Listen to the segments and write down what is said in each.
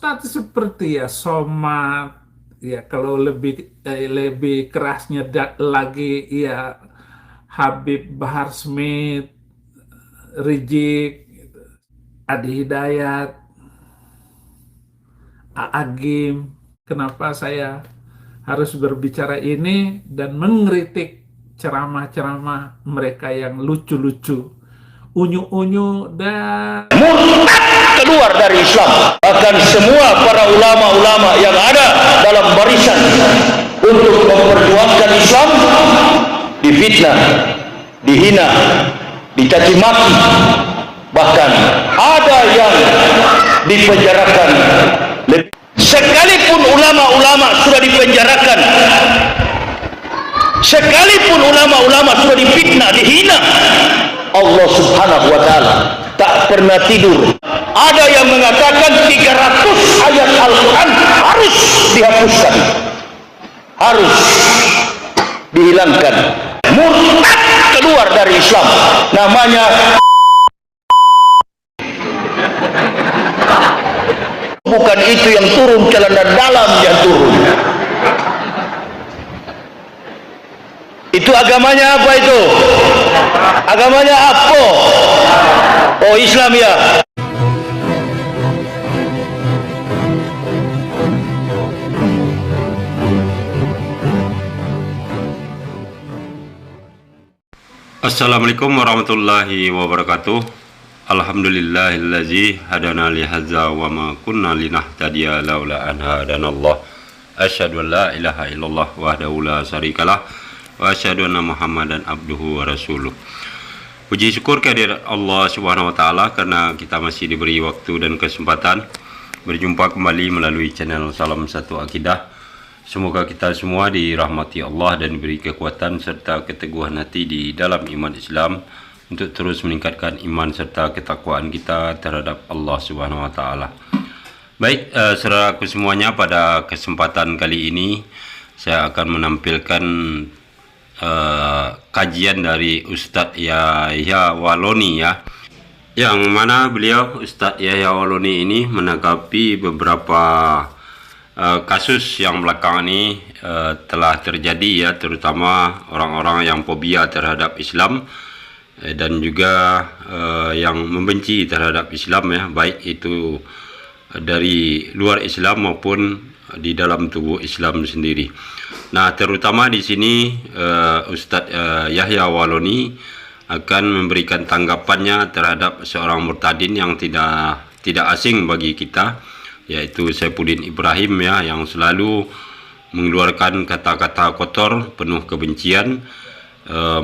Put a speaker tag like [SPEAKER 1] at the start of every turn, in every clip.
[SPEAKER 1] Ustadz seperti ya Somad, ya kalau lebih kerasnya lagi ya Habib Bahar Smith, Rizik, Adi Hidayat, Agim. Kenapa saya harus berbicara ini dan mengkritik ceramah-ceramah mereka yang lucu-lucu, unyu-unyu dan
[SPEAKER 2] murtad keluar dari Islam. Bahkan semua para ulama-ulama yang ada dalam barisan untuk memperjuangkan Islam difitnah, dihina, dicaci maki, bahkan ada yang dipenjarakan. Sekalipun ulama-ulama sudah dipenjarakan, sekalipun ulama-ulama sudah difitnah, dihina, Allah subhanahu wa ta'ala tak pernah tidur. Ada yang mengatakan 300 ayat Al-Quran harus dihapuskan, harus dihilangkan. Murtad keluar dari Islam, namanya. Bukan itu yang turun, celana dalam yang turun. Itu agamanya apa itu? Agamanya apa? Oh, Islam ya.
[SPEAKER 3] Assalamualaikum warahmatullahi wabarakatuh. Alhamdulillahillazi hadana li hadza wa ma kunna linahtadiya laula an hadanallah. Asyhadu an la ilaha illallah wahdahu la syarikalah wa asyhadu anna Muhammadan abduhu wa rasuluh. Puji syukur kehadirat Allah Subhanahu wa taala karena kita masih diberi waktu dan kesempatan berjumpa kembali melalui channel Salam Satu Akidah. Semoga kita semua dirahmati Allah dan diberi kekuatan serta keteguhan hati di dalam iman Islam untuk terus meningkatkan iman serta ketakwaan kita terhadap Allah Subhanahu wa taala. Baik, saudaraku semuanya, pada kesempatan kali ini saya akan menampilkan kajian dari Ustadz Yahya Waloni ya. Yang mana beliau Ustadz Yahya Waloni ini menanggapi beberapa kasus yang belakangan ini telah terjadi ya, terutama orang-orang yang fobia terhadap Islam dan juga yang membenci terhadap Islam ya, baik itu dari luar Islam maupun di dalam tubuh Islam sendiri. Nah, terutama di sini Ustadz Yahya Waloni akan memberikan tanggapannya terhadap seorang murtadin yang tidak asing bagi kita, yaitu Saifuddin Ibrahim ya, yang selalu mengeluarkan kata-kata kotor penuh kebencian,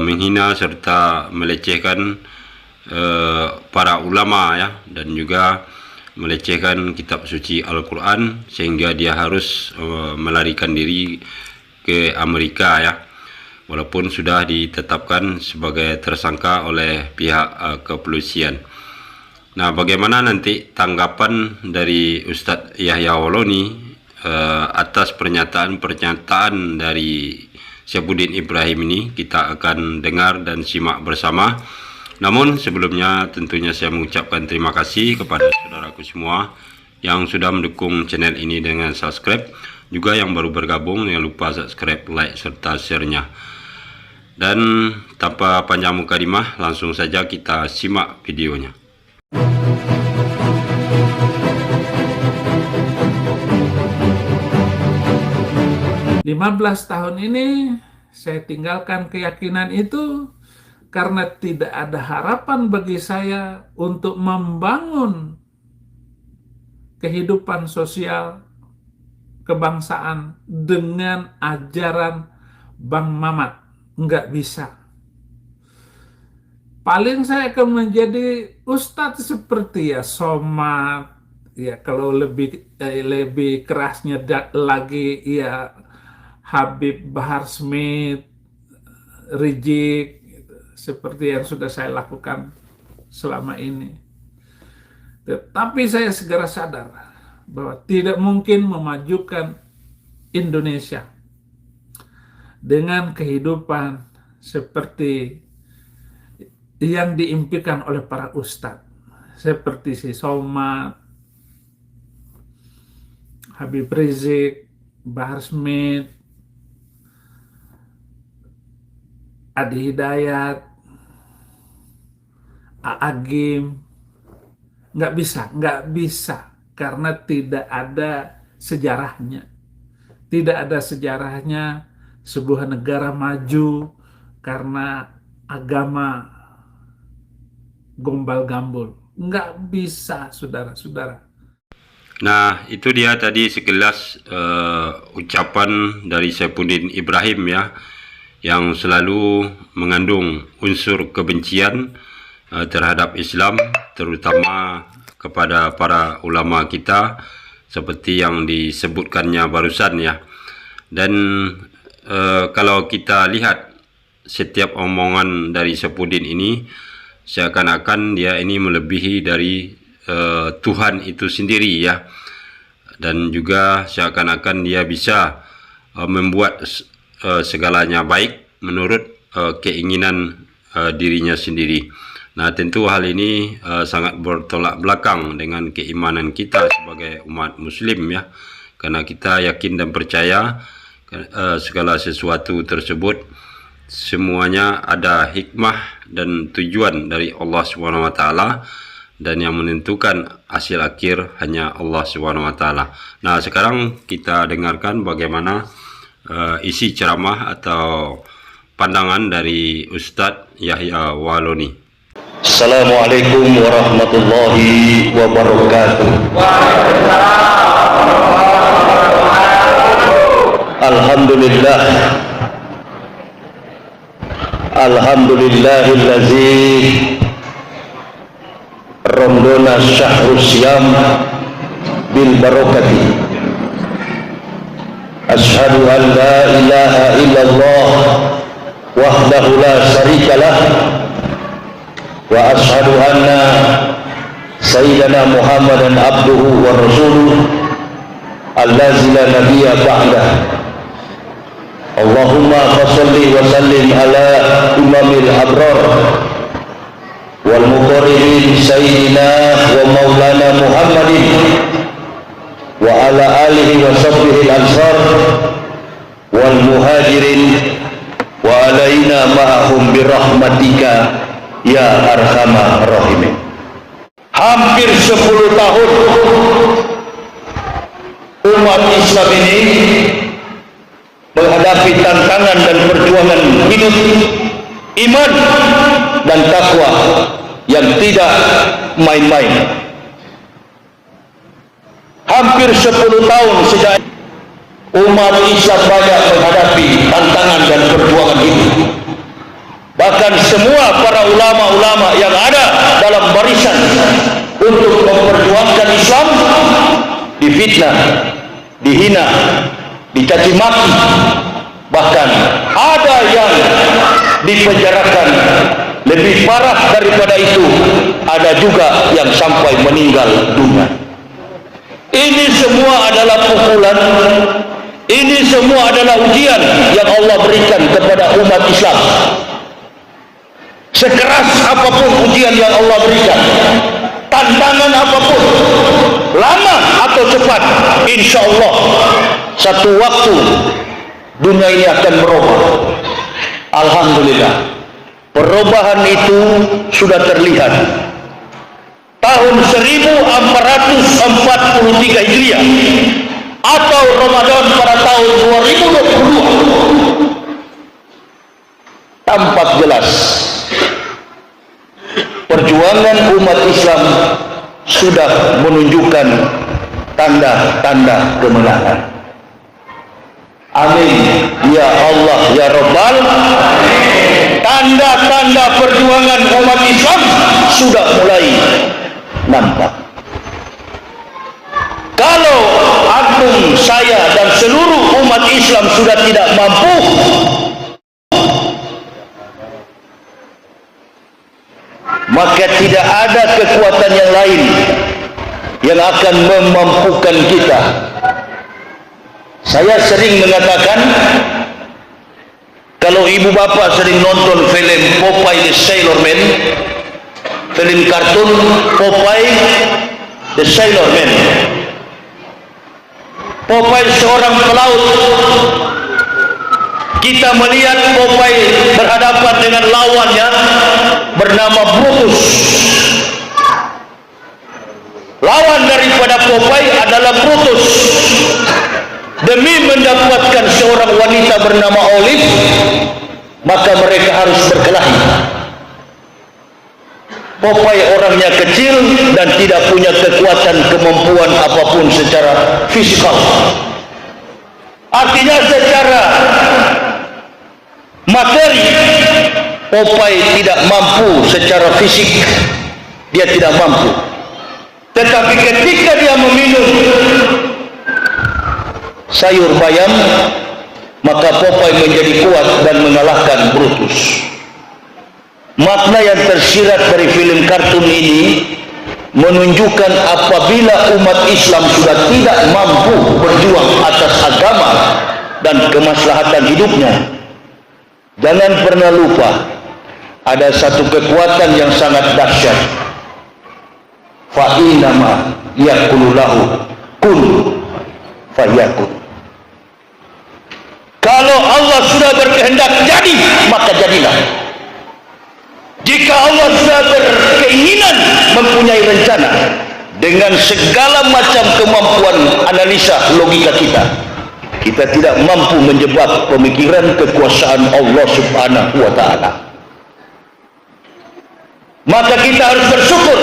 [SPEAKER 3] menghina serta melecehkan para ulama ya, dan juga melecehkan kitab suci Al-Quran, sehingga dia harus melarikan diri ke Amerika ya, walaupun sudah ditetapkan sebagai tersangka oleh pihak kepolisian. Nah, bagaimana nanti tanggapan dari Ustadz Yahya Waloni atas pernyataan-pernyataan dari Saifuddin Ibrahim ini? Kita akan dengar dan simak bersama. Namun sebelumnya tentunya saya mengucapkan terima kasih kepada saudaraku semua yang sudah mendukung channel ini dengan subscribe. Juga yang baru bergabung, jangan lupa subscribe, like, serta share-nya. Dan tanpa panjang mukadimah, langsung saja kita simak videonya.
[SPEAKER 1] 15 tahun ini saya tinggalkan keyakinan itu karena tidak ada harapan bagi saya untuk membangun kehidupan sosial kebangsaan dengan ajaran Bang Mamat. Enggak bisa. Paling saya akan menjadi ustadz seperti ya Somad, ya kalau lebih kerasnya lagi ya Habib Bahar Smith, Rizik, gitu, seperti yang sudah saya lakukan selama ini. Tetapi saya segera sadar bahwa tidak mungkin memajukan Indonesia dengan kehidupan seperti yang diimpikan oleh para ustadz, seperti si Somad, Habib Rizik, Bahar Smith, Adi Hidayat, Agim, nggak bisa karena tidak ada sejarahnya. Tidak ada sejarahnya sebuah negara maju karena agama gombal-gambul. Nggak bisa, saudara-saudara.
[SPEAKER 3] Nah, itu dia tadi sekilas ucapan dari Saifuddin Ibrahim ya, yang selalu mengandung unsur kebencian terhadap Islam, terutama kepada para ulama kita, seperti yang disebutkannya barusan ya. Dan kalau kita lihat setiap omongan dari Saifuddin ini, seakan-akan dia ini melebihi dari Tuhan itu sendiri ya, dan juga seakan-akan dia bisa membuat segalanya baik menurut keinginan dirinya sendiri. Nah, tentu hal ini sangat bertolak belakang dengan keimanan kita sebagai umat muslim ya, karena kita yakin dan percaya segala sesuatu tersebut semuanya ada hikmah dan tujuan dari Allah Subhanahu wa taala, dan yang menentukan hasil akhir hanya Allah Subhanahu wa taala. Nah, sekarang kita dengarkan bagaimana isi ceramah atau pandangan dari Ustadz Yahya Waloni.
[SPEAKER 2] Assalamualaikum warahmatullahi wabarakatuh. Alhamdulillah. Alhamdulillahillazi Ramadan syahrus syam bil barakati. Asyhadu an la ilaha illallah wahdahu la syarikalah wa asyhadu anna sayyidana Muhammadan abduhu wa rasuluh allazi la nabiyya ba'dah. Allahumma shalli wa sallim ala imamil abrar wal muqarribin sayyidina wa maulana Muhammadin wa ala alihi wa sahbihi al-ansar wal muhajirin wa alaina ma'ahum birahmatika ya arhamar rahimin. Hampir 10 tahun umat Islam ini menghadapi tantangan dan perjuangan hidup iman dan takwa yang tidak main-main. Hampir 10 tahun sejak umat Islam banyak menghadapi tantangan dan perjuangan hidup. Bahkan semua para ulama-ulama yang ada dalam barisan untuk memperjuangkan Islam difitnah, dihina, dicaci maki, bahkan ada yang dipenjarakan. Lebih parah daripada itu, ada juga yang sampai meninggal dunia. Ini semua adalah pukulan, ini semua adalah ujian yang Allah berikan kepada umat Islam. Sekeras apapun ujian yang Allah berikan, tantangan apapun, lama atau cepat, insya Allah satu waktu dunia ini akan berubah. Alhamdulillah, perubahan itu sudah terlihat. Tahun 1443 Hijriah atau Ramadan pada tahun 2022 tampak jelas perjuangan umat Islam sudah menunjukkan tanda-tanda kemenangan. Amin ya Allah ya Rabbal. Tanda-tanda perjuangan umat Islam sudah mulai nampak. Kalau antum, saya dan seluruh umat Islam sudah tidak mampu, maka tidak ada kekuatan yang lain yang akan memampukan kita. Saya sering mengatakan, kalau ibu bapak sering nonton film Popeye the Sailor Man, film kartun Popeye the Sailor Man, Popeye seorang pelaut. Kita melihat Popeye berhadapan dengan lawannya bernama Brutus. Lawan daripada Popeye adalah Brutus. Demi mendapatkan seorang wanita bernama Olive, maka mereka harus berkelahi. Popeye orangnya kecil dan tidak punya kekuatan kemampuan apapun secara fisikal. Artinya secara materi Popeye tidak mampu secara fisik, dia tidak mampu. Tetapi ketika dia meminum sayur bayam, maka Popeye menjadi kuat dan mengalahkan Brutus. Makna yang tersirat dari film kartun ini menunjukkan apabila umat Islam sudah tidak mampu berjuang atas agama dan kemaslahatan hidupnya, jangan pernah lupa ada satu kekuatan yang sangat dahsyat. Fa innama yaqulu lahu kun fayakun. Kalau Allah sudah berkehendak jadi, maka jadilah. Jika Allah sudah berkeinginan mempunyai rencana, dengan segala macam kemampuan analisa logika kita tidak mampu menjebak pemikiran kekuasaan Allah Subhanahu wa ta'ala. Maka kita harus bersyukur.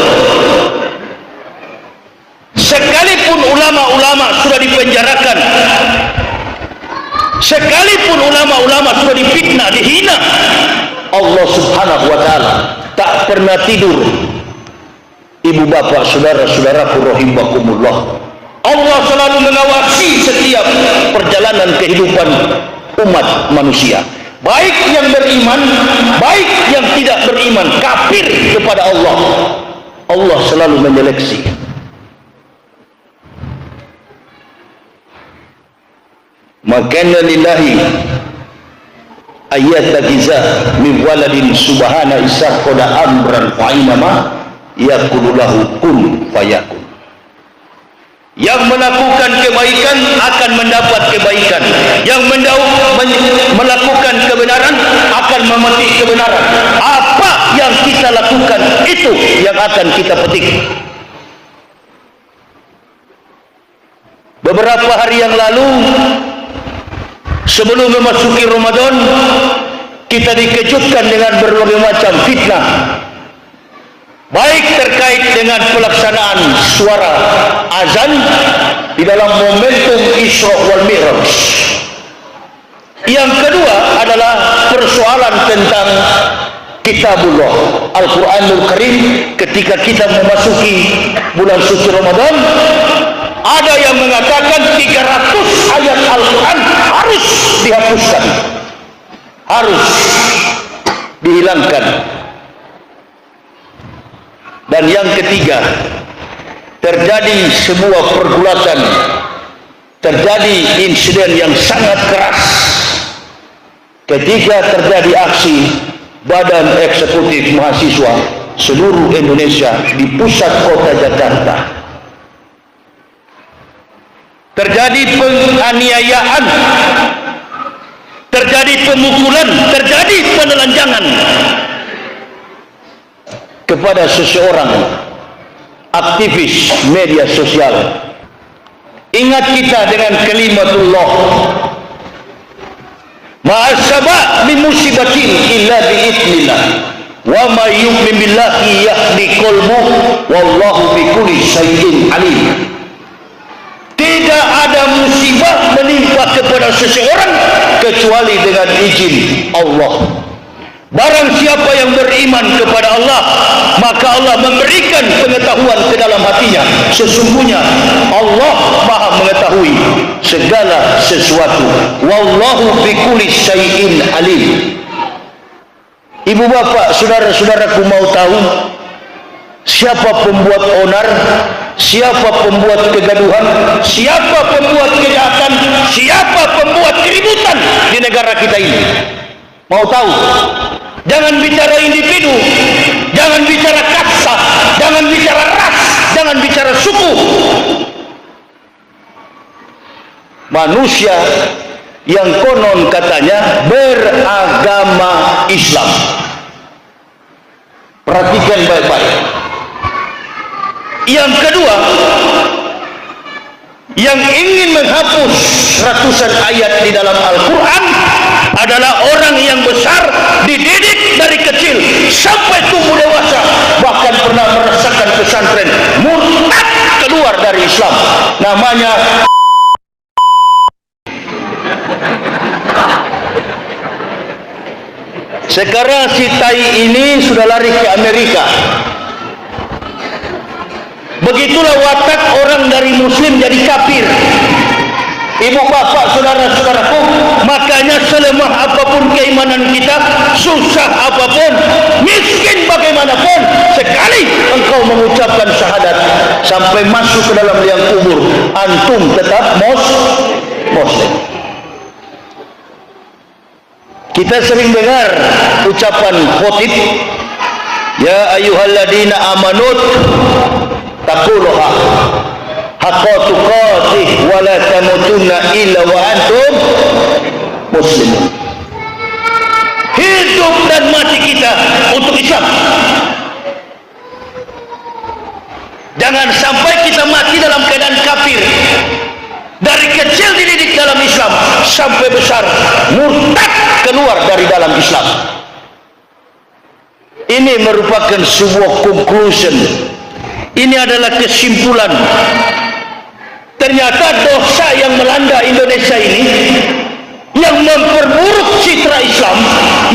[SPEAKER 2] Sekalipun ulama-ulama sudah dipenjarakan, sekalipun ulama-ulama sudah difitnah, dihina, Allah Subhanahu wa ta'ala tak pernah tidur. Ibu bapak, saudara-saudaraku rahimakumullah, Allah selalu mengawasi setiap perjalanan kehidupan umat manusia, baik yang beriman, baik yang tidak beriman, kafir kepada Allah. Allah selalu menyeleksi. Makana lillahi ayat tagiza min waladin subhana isa qada amran fa'inama yaqulu lahu kun fayakun. Yang melakukan kebaikan akan mendapat kebaikan, yang melakukan kebenaran akan memetik kebenaran. Apa yang kita lakukan itu yang akan kita petik. Beberapa hari yang lalu, sebelum memasuki Ramadan, kita dikejutkan dengan berbagai macam fitnah, baik terkait dengan pelaksanaan suara azan di dalam momentum Isra wal Mi'raj. Yang kedua adalah persoalan tentang Kitabullah Al-Quranul Karim. Ketika kita memasuki bulan suci Ramadan, ada yang mengatakan 300 ayat Al-Quran harus dihapuskan, harus dihilangkan. Dan yang ketiga, terjadi sebuah pergulatan, terjadi insiden yang sangat keras ketika terjadi aksi Badan Eksekutif Mahasiswa seluruh Indonesia di pusat kota Jakarta. Terjadi penganiayaan, terjadi pemukulan, terjadi penelanjangan kepada seseorang aktivis media sosial. Ingat kita dengan kalimatullah, ma'asaba min musibatin illa bi'idnillah wa ma yu'min billahi yahdi qalbu wallahu bikulli syai'in alim. Tidak ada musibah menimpa kepada seseorang kecuali dengan izin Allah. Barang siapa yang beriman kepada Allah, maka Allah memberikan pengetahuan ke dalam hatinya. Sesungguhnya Allah Maha mengetahui segala sesuatu. Wallahu bikulli syai'in alim. Ibu bapak, saudara-saudaraku mau tahu siapa pembuat onar, siapa pembuat kegaduhan, siapa pembuat kejahatan, siapa pembuat keributan di negara kita ini? Mau tahu? Jangan bicara individu, jangan bicara kasta, jangan bicara ras, jangan bicara suku. manusia yang konon katanya beragama Islam. Perhatikan baik-baik. Yang kedua, yang ingin menghapus ratusan ayat di dalam Al-Quran adalah orang yang besar, dididik dari kecil sampai tumbuh dewasa, bahkan pernah merasakan pesantren, murtad keluar dari Islam. Namanya sekarang si tai ini sudah lari ke Amerika. Begitulah watak orang dari muslim jadi kafir. Ibu bapak, saudara-saudaraku, makanya selemah apapun keimanan kita, susah apapun, miskin bagaimanapun, sekali engkau mengucapkan syahadat sampai masuk ke dalam liang kubur, antum tetap muslim. Kita sering dengar ucapan khotib, ya ayyuhalladzina amanut taqullaha haqqa tuqatih wa la tamutunna illa wa antum muslimun. Hidup dan mati kita untuk Islam. Jangan sampai kita mati dalam keadaan kafir. Dari kecil dididik dalam Islam sampai besar murtad keluar dari dalam Islam. Ini merupakan sebuah conclusion. Ini adalah kesimpulan. Ternyata dosa yang melanda Indonesia ini, yang memperburuk citra Islam,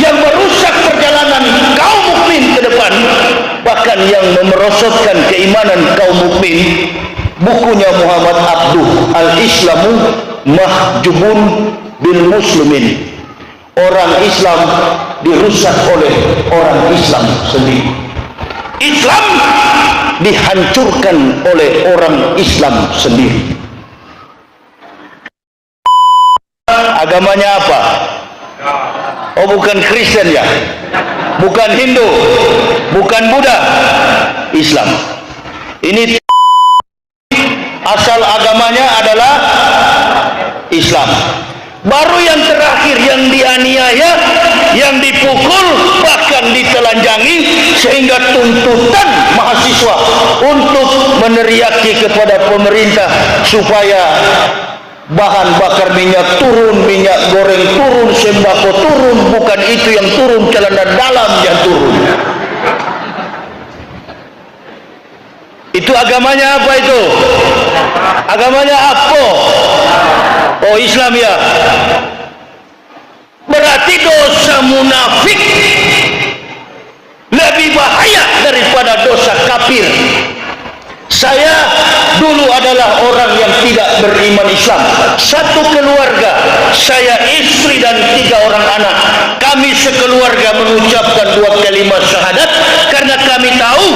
[SPEAKER 2] yang merusak perjalanan kaum mukmin ke depan, bahkan yang memerosotkan keimanan kaum mukmin. Bukunya Muhammad Abduh, Al-Islamu Mahjubun bil Muslimin. Orang Islam dirusak oleh orang Islam sendiri. Islam dihancurkan oleh orang Islam sendiri. Agamanya apa? Oh, bukan Kristen ya? Bukan Hindu? Bukan Buddha? Islam. Ini asal agamanya adalah Islam. Baru yang terakhir yang dianiaya, yang dipukul, bahkan ditelanjangi, sehingga tuntutan mahasiswa untuk meneriaki kepada pemerintah supaya bahan bakar minyak turun, minyak goreng turun, sembako turun. Bukan itu yang turun, celana dalam yang turun. Itu agamanya apa itu? Agamanya apa? Oh, Islam ya. Berarti dosa munafik lebih bahaya daripada dosa kafir. Saya dulu adalah orang yang tidak beriman Islam. Satu keluarga, saya istri dan 3 orang anak. Kami sekeluarga mengucapkan 2 kalimat syahadat karena kami tahu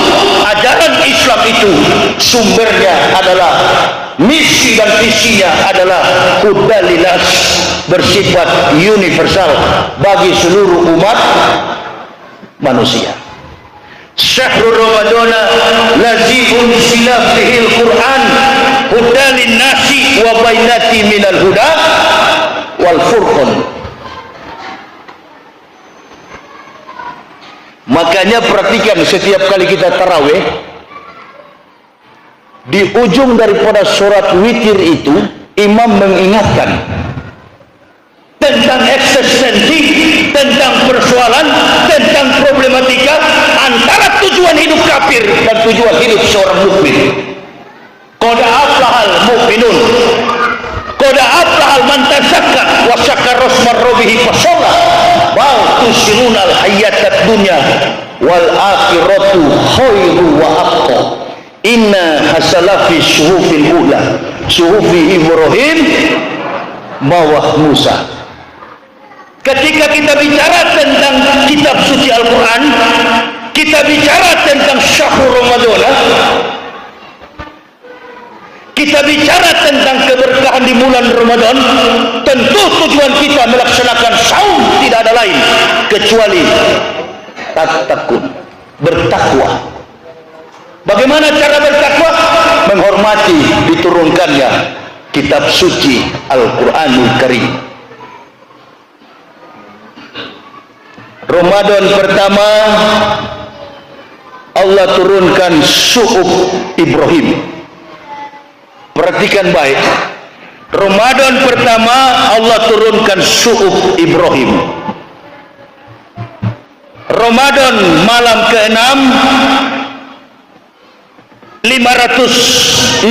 [SPEAKER 2] ajaran Islam itu sumbernya adalah, misi dan visinya adalah hudalilas, bersifat universal bagi seluruh umat manusia. Syahrul Ramadana lazi unzila fihil Quran hudalin nasi wa bainati minal huda wal furqan. Makanya perhatikan, setiap kali kita tarawih, di ujung daripada surat witir itu imam mengingatkan tentang eksistensi, tentang persoalan, tentang problematika antara tujuan hidup kafir dan tujuan hidup seorang mukmin. Qad aflahal mu'minun, qad aflahal man tazakka wa syakara rasma rabbih fa shalla, bal tusirunal hayatad dunya wal akhiratu khairu wa abqa. Inna hasalafi suhufil ula suhufi Ibrahim bawah Musa. Ketika kita bicara tentang kitab suci Al-Quran, kita bicara tentang syahrul Ramadan, kita bicara tentang keberkahan di bulan Ramadan, tentu tujuan kita melaksanakan saum tidak ada lain kecuali tatkun, bertakwa. Bagaimana cara bertakwa? Menghormati diturunkannya kitab suci Al-Quranul Karim. Ramadan pertama Allah turunkan suhuf Ibrahim. Perhatikan baik. Ramadan pertama Allah turunkan suhuf Ibrahim. Ramadan malam ke-6 600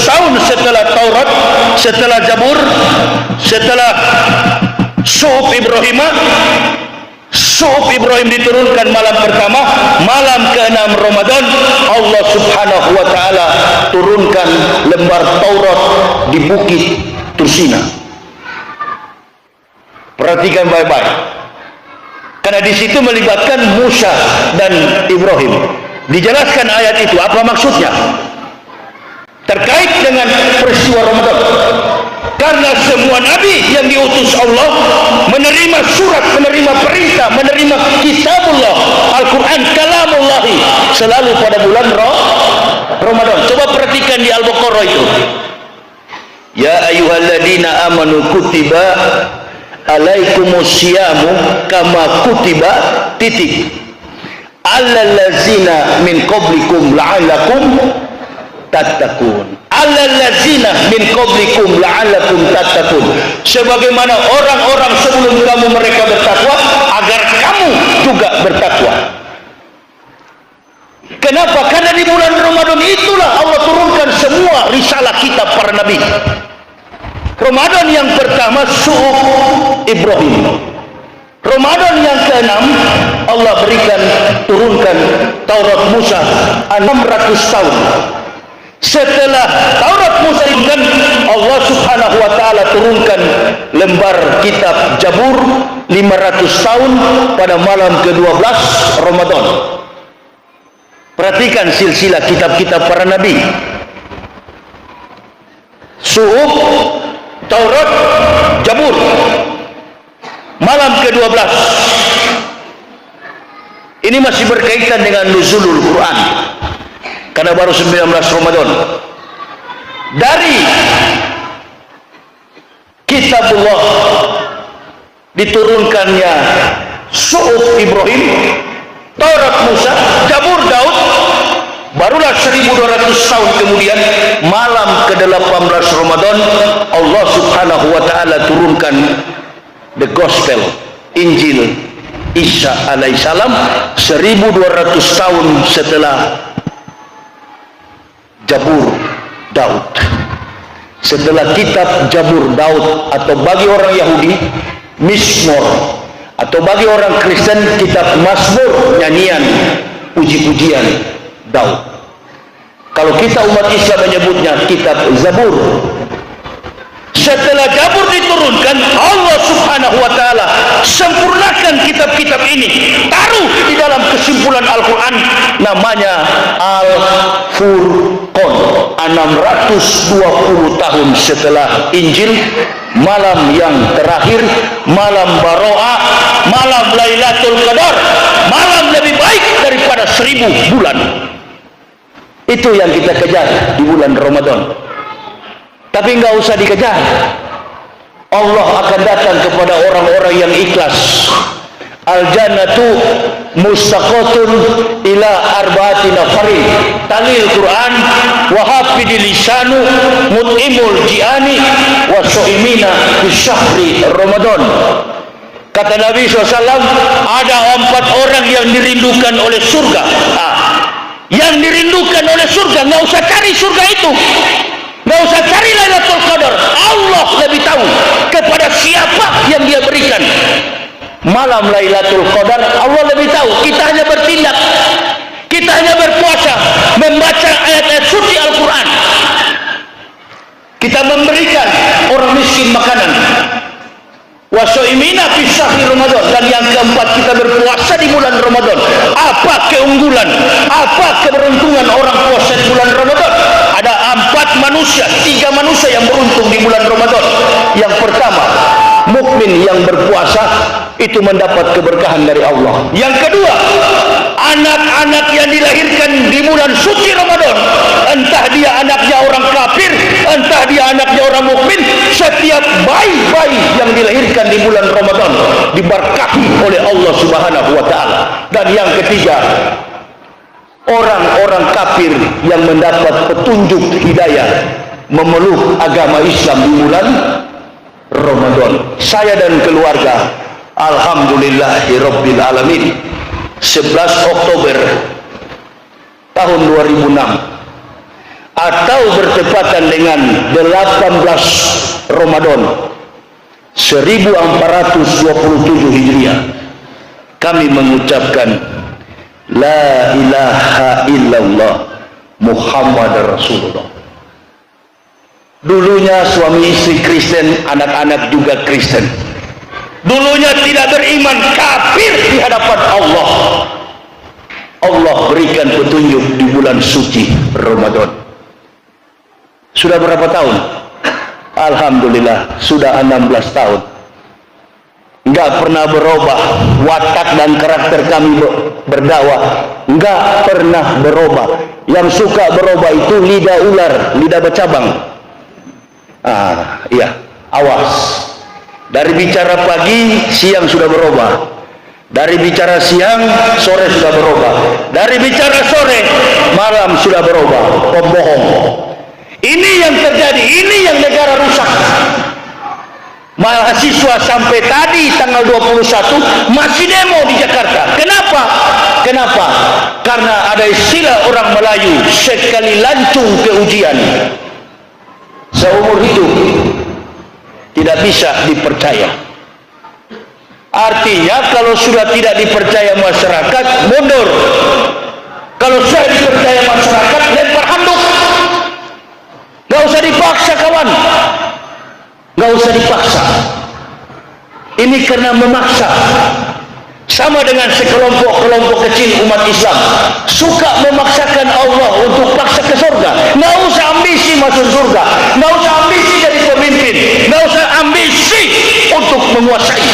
[SPEAKER 2] tahun setelah Taurat, setelah Zabur, setelah suhuf Ibrahim. Suhuf Ibrahim diturunkan malam pertama, malam ke-6 Ramadan Allah Subhanahu wa taala turunkan lembar Taurat di Bukit Tursina. Perhatikan baik-baik. Karena di situ melibatkan Musa dan Ibrahim. Dijelaskan ayat itu apa maksudnya terkait dengan peristiwa Ramadan. Karena semua nabi yang diutus Allah menerima surat, menerima perintah, menerima kitabullah, Al-Quran, kalamullah selalu pada bulan Ramadan. Coba perhatikan di Al-Baqarah itu. Ya ayyuhalladzina amanu kutiba alaikumusyamu kama kutiba titik allallazina min qablikum la'allakum tattaqun. Allallazina min qablikum la'allakum tattaqun. Sebagaimana orang-orang sebelum kamu mereka bertakwa, agar kamu juga bertakwa. Kenapa? Karena di bulan Ramadan itulah Allah turunkan semua risalah kitab para nabi. Ramadan yang pertama suhuf Ibrahim. Ramadan yang ke-6 Allah berikan, turunkan Taurat Musa 600 tahun. Setelah Taurat Musa turunkan, Allah Subhanahu wa taala turunkan lembar kitab Zabur 500 tahun pada malam ke-12 Ramadan. Perhatikan silsilah kitab-kitab para nabi. Suhuf, Taurat, Zabur. Malam ke-12. Ini masih berkaitan dengan nuzulul Quran. Karena baru 19 Ramadan. Dari kitabullah diturunkannya suhuf Ibrahim, Taurat Musa, Zabur Daud, barulah 1200 tahun kemudian malam ke-18 Ramadan Allah Subhanahu wa taala turunkan the Gospel, Injil Isa alaihissalam 1200 tahun setelah Zabur Daud. Setelah kitab Zabur Daud, atau bagi orang Yahudi Mizmor, atau bagi orang Kristen kitab Mazmur, nyanyian puji-pujian Daud. Kalau kita umat Islam menyebutnya kitab Zabur. Setelah Zabur diturunkan, Allah Subhanahu wa taala sempurnakan kitab-kitab ini, taruh di dalam kesimpulan Al-Quran, namanya Al-Furqan. 620 tahun setelah Injil, malam yang terakhir, malam Baro'ah, malam Lailatul Qadar, malam lebih baik daripada 1000 bulan. Itu yang kita kejar di bulan Ramadan. Tapi enggak usah dikejar. Allah akan datang kepada orang-orang yang ikhlas. Al-jannatu mustaqatun ila arba'ati nafarin. Talil Quran wa hafidil lisanu mut'imul ji'ani wa su'imina fi syahri Ramadan. Kata Nabi SAW, ada 4 orang yang dirindukan oleh surga. Yang dirindukan oleh surga, enggak usah cari surga itu. Nggak usah cari Lailatul Qadar. Allah lebih tahu kepada siapa yang dia berikan malam Lailatul Qadar. Allah lebih tahu. Kita hanya bertindak, kita hanya berpuasa, membaca ayat-ayat suci Al-Quran, kita memberikan orang miskin makanan, wasoimina fi syahri Ramadan. Dan yang keempat, kita berpuasa di bulan Ramadan. Apa keunggulan, apa keberuntungan orang puasa di bulan Ramadan? Ada 4 manusia, 3 manusia yang beruntung di bulan Ramadan. Yang pertama, mukmin yang berpuasa itu mendapat keberkahan dari Allah. Yang kedua, anak-anak yang dilahirkan di bulan suci Ramadan, entah dia anaknya orang kafir, entah dia anaknya orang mukmin. Setiap bayi-bayi yang dilahirkan di bulan Ramadan diberkati oleh Allah Subhanahu wa taala. Dan yang ketiga, orang-orang kafir yang mendapat petunjuk hidayah memeluk agama Islam di bulan Ramadan. Saya dan keluarga, alhamdulillahirabbil alamin, 11 Oktober tahun 2006 atau bertepatan dengan 18 Ramadan 1427 Hijriah, kami mengucapkan La ilaha illallah Muhammad Rasulullah. Dulunya suami istri Kristen, anak-anak juga Kristen. Dulunya tidak beriman, kafir di hadapan Allah. Allah berikan petunjuk di bulan suci Ramadan. Sudah berapa tahun? Alhamdulillah, sudah 16 tahun. Enggak pernah berubah watak dan karakter kami berdakwah, enggak pernah berubah. Yang suka berubah itu lidah ular, lidah bercabang. Iya, awas. Dari bicara pagi, siang sudah berubah. Dari bicara siang, sore sudah berubah. Dari bicara sore, malam sudah berubah. Pembohong. Ini yang terjadi, ini yang negara rusak. Mahasiswa sampai tadi tanggal 21 masih demo di Jakarta. Kenapa? Kenapa? Karena ada istilah orang Melayu, sekali lancung ke ujian, seumur hidup tidak bisa dipercaya. Artinya kalau sudah tidak dipercaya masyarakat, mundur. Kalau sudah dipercaya masyarakat, lempar handuk. Gak usah dipaksa kawan, gak usah dipaksa. Ini karena memaksa. Sama dengan sekelompok-kelompok kecil umat Islam suka memaksakan Allah untuk paksa ke surga. Nggak usah ambisi masuk surga, nggak usah ambisi jadi pemimpin, nggak usah ambisi untuk menguasai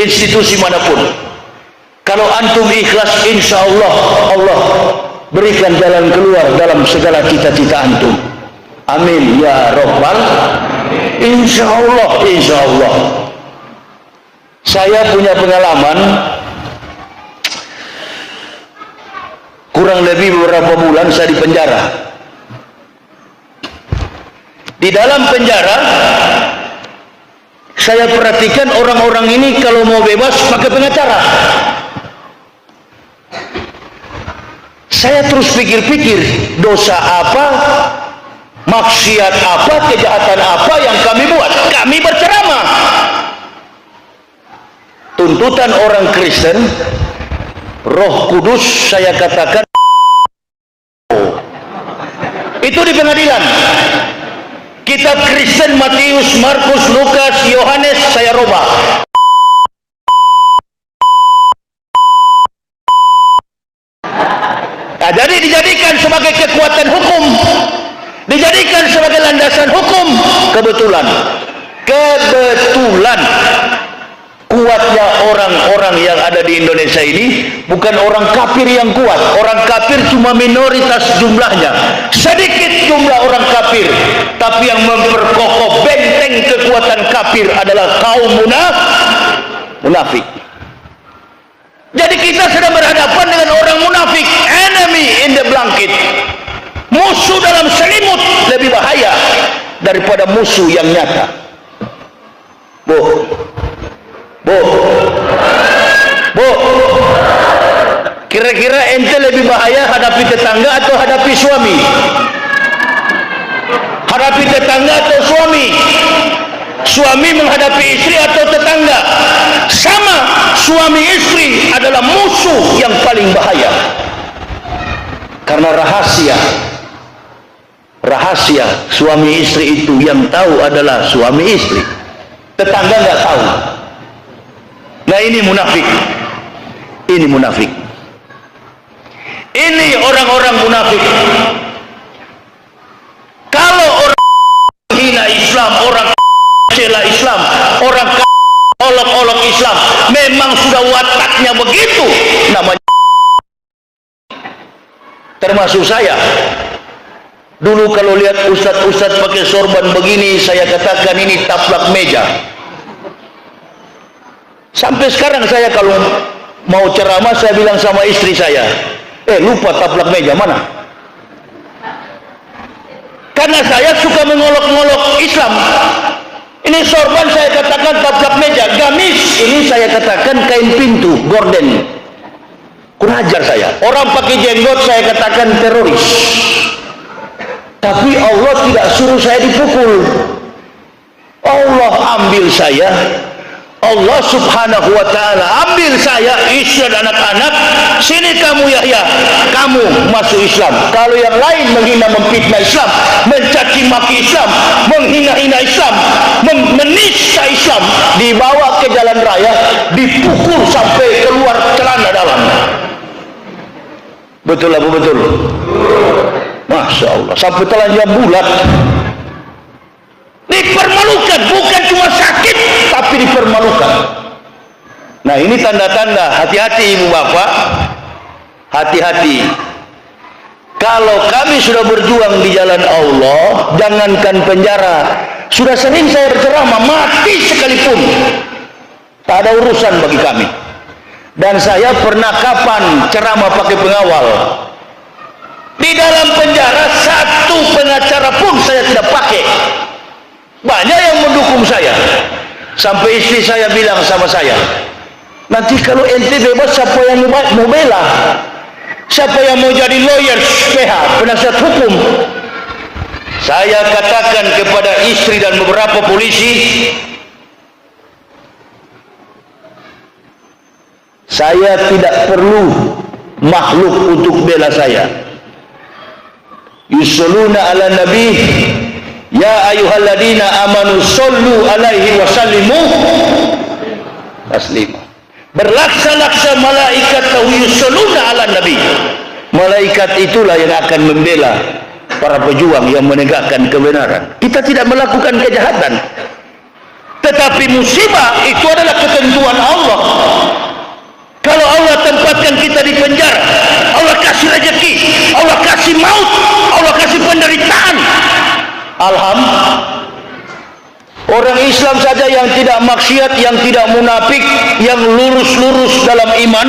[SPEAKER 2] institusi manapun. Kalau antum ikhlas, insya Allah Allah berikan jalan keluar dalam segala cita-cita antum. Amin ya Rabbal. Insya Allah, insya Allah. Saya punya pengalaman kurang lebih beberapa bulan saya di penjara. Di dalam penjara saya perhatikan orang-orang ini kalau mau bebas pakai pengacara. Saya terus pikir-pikir, dosa apa, maksiat apa, kejahatan apa yang kami buat? Kami berceramah. Tuntutan orang Kristen, Roh Kudus saya katakan itu di pengadilan. Kitab Kristen Matius, Markus, Lukas, Yohanes saya robah. Nah, jadi dijadikan sebagai kekuatan hukum, dijadikan sebagai landasan hukum. Kebetulan kuatnya orang-orang yang ada di Indonesia ini bukan orang kafir yang kuat. Orang kafir cuma minoritas jumlahnya, sedikit jumlah orang kafir, tapi yang memperkokoh benteng kekuatan kafir adalah kaum munafik. Jadi kita sedang berhadapan dengan orang munafik, enemy in the blanket. Musuh dalam selimut lebih bahaya daripada musuh yang nyata. Bu, kira-kira ente lebih bahaya hadapi tetangga atau hadapi suami? Hadapi tetangga atau suami? Suami menghadapi istri atau tetangga? Sama, suami istri adalah musuh yang paling bahaya. Karena rahasia suami istri itu yang tahu adalah suami istri, tetangga nggak tahu. Nah, ini munafik. Ini munafik. Ini orang-orang munafik. Kalau orang hina Islam, orang cela Islam, orang olok-olok Islam, memang sudah wataknya begitu, namanya. Termasuk saya. Dulu kalau lihat ustadz-ustadz pakai sorban begini, saya katakan ini taplak meja. Sampai sekarang saya kalau mau ceramah, saya bilang sama istri saya, lupa taplak meja mana? Karena saya suka mengolok-ngolok Islam. Ini sorban saya katakan taplak meja, gamis ini saya katakan kain pintu, gorden. Kurang ajar saya. Orang pakai jenggot saya katakan teroris. Tapi Allah tidak suruh saya dipukul. Allah ambil saya, Allah subhanahu wa ta'ala ambil saya, istri dan anak-anak, sini kamu Yahya, kamu masuk Islam. Kalau yang lain menghina memfitnah Islam, mencaci maki Islam, menghina-hina Islam, menista Islam, dibawa ke jalan raya, dipukul sampai keluar celana dalam. Betul apa betul? Masya Allah, sampai telanjang bulat. Dipermalukan, bukan cuma sakit, tapi dipermalukan. Nah, ini tanda-tanda. Hati-hati ibu bapak, hati-hati. Kalau kami sudah berjuang di jalan Allah, jangankan penjara, sudah sering saya berceramah, mati sekalipun tak ada urusan bagi kami. Dan saya pernah kapan ceramah pakai pengawal. Di dalam penjara satu pengacara pun saya tidak pakai. Banyak yang mendukung saya. Sampai istri saya bilang sama saya, nanti kalau ente bebas, siapa yang mau bela? Siapa yang mau jadi lawyer, PH, penasihat hukum? Saya katakan kepada istri dan beberapa polisi, saya tidak perlu makhluk untuk bela saya. Yusalluna ala nabi, ya ayyuhalladzina amanu sallu alaihi wa sallimu taslima. Berlaksa-laksa malaikat yusalluna ala nabi. Malaikat itulah yang akan membela para pejuang yang menegakkan kebenaran. Kita tidak melakukan kejahatan, tetapi musibah itu adalah ketentuan Allah. Kalau Allah tempatkan kita di penjara, Allah kasih rezeki, Allah kasih maut, Allah kasih penderitaan, alhamdulillah. Orang Islam saja yang tidak maksiat, yang tidak munafik, yang lurus-lurus dalam iman,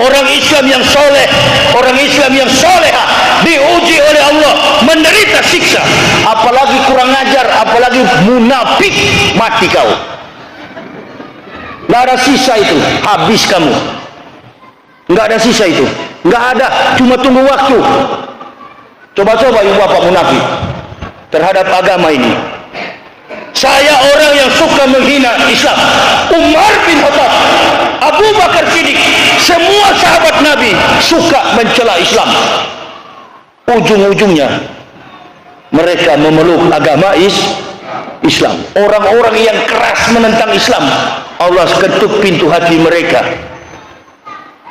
[SPEAKER 2] orang Islam yang soleh, orang Islam yang solehah, diuji oleh Allah, menderita siksa. Apalagi kurang ajar, apalagi munafik, mati kau. Nggak ada sisa itu, habis kamu. Nggak ada sisa itu, nggak ada, cuma tunggu waktu. Coba-coba ibu bapak munafik terhadap agama ini. Saya orang yang suka menghina Islam. Umar bin Khattab, Abu Bakar Siddiq, semua sahabat Nabi suka mencela Islam. Ujung-ujungnya mereka memeluk agama Islam. Orang-orang yang keras menentang Islam, Allah ketuk pintu hati mereka.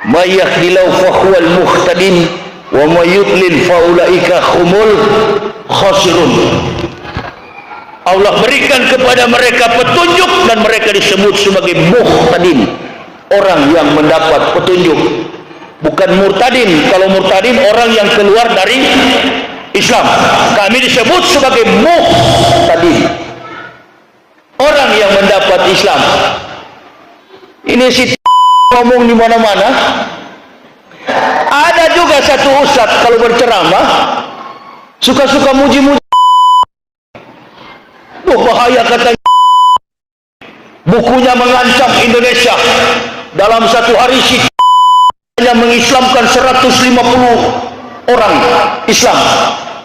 [SPEAKER 2] May yahdillahu fahuwal muhtadin wa may yudlil faulaika humul khasirun. Allah berikan kepada mereka petunjuk dan mereka disebut sebagai muhtadin, orang yang mendapat petunjuk. Bukan murtadin. Kalau murtadin orang yang keluar dari Islam. Kami disebut sebagai muhtadin, orang yang mendapat Islam. Ini si ngomong di mana-mana. Ada juga satu ustadz kalau berceramah suka-suka muji-muji. Bahaya katanya. Bukunya mengancam Indonesia. Dalam satu hari si hanya mengislamkan 150 orang Islam.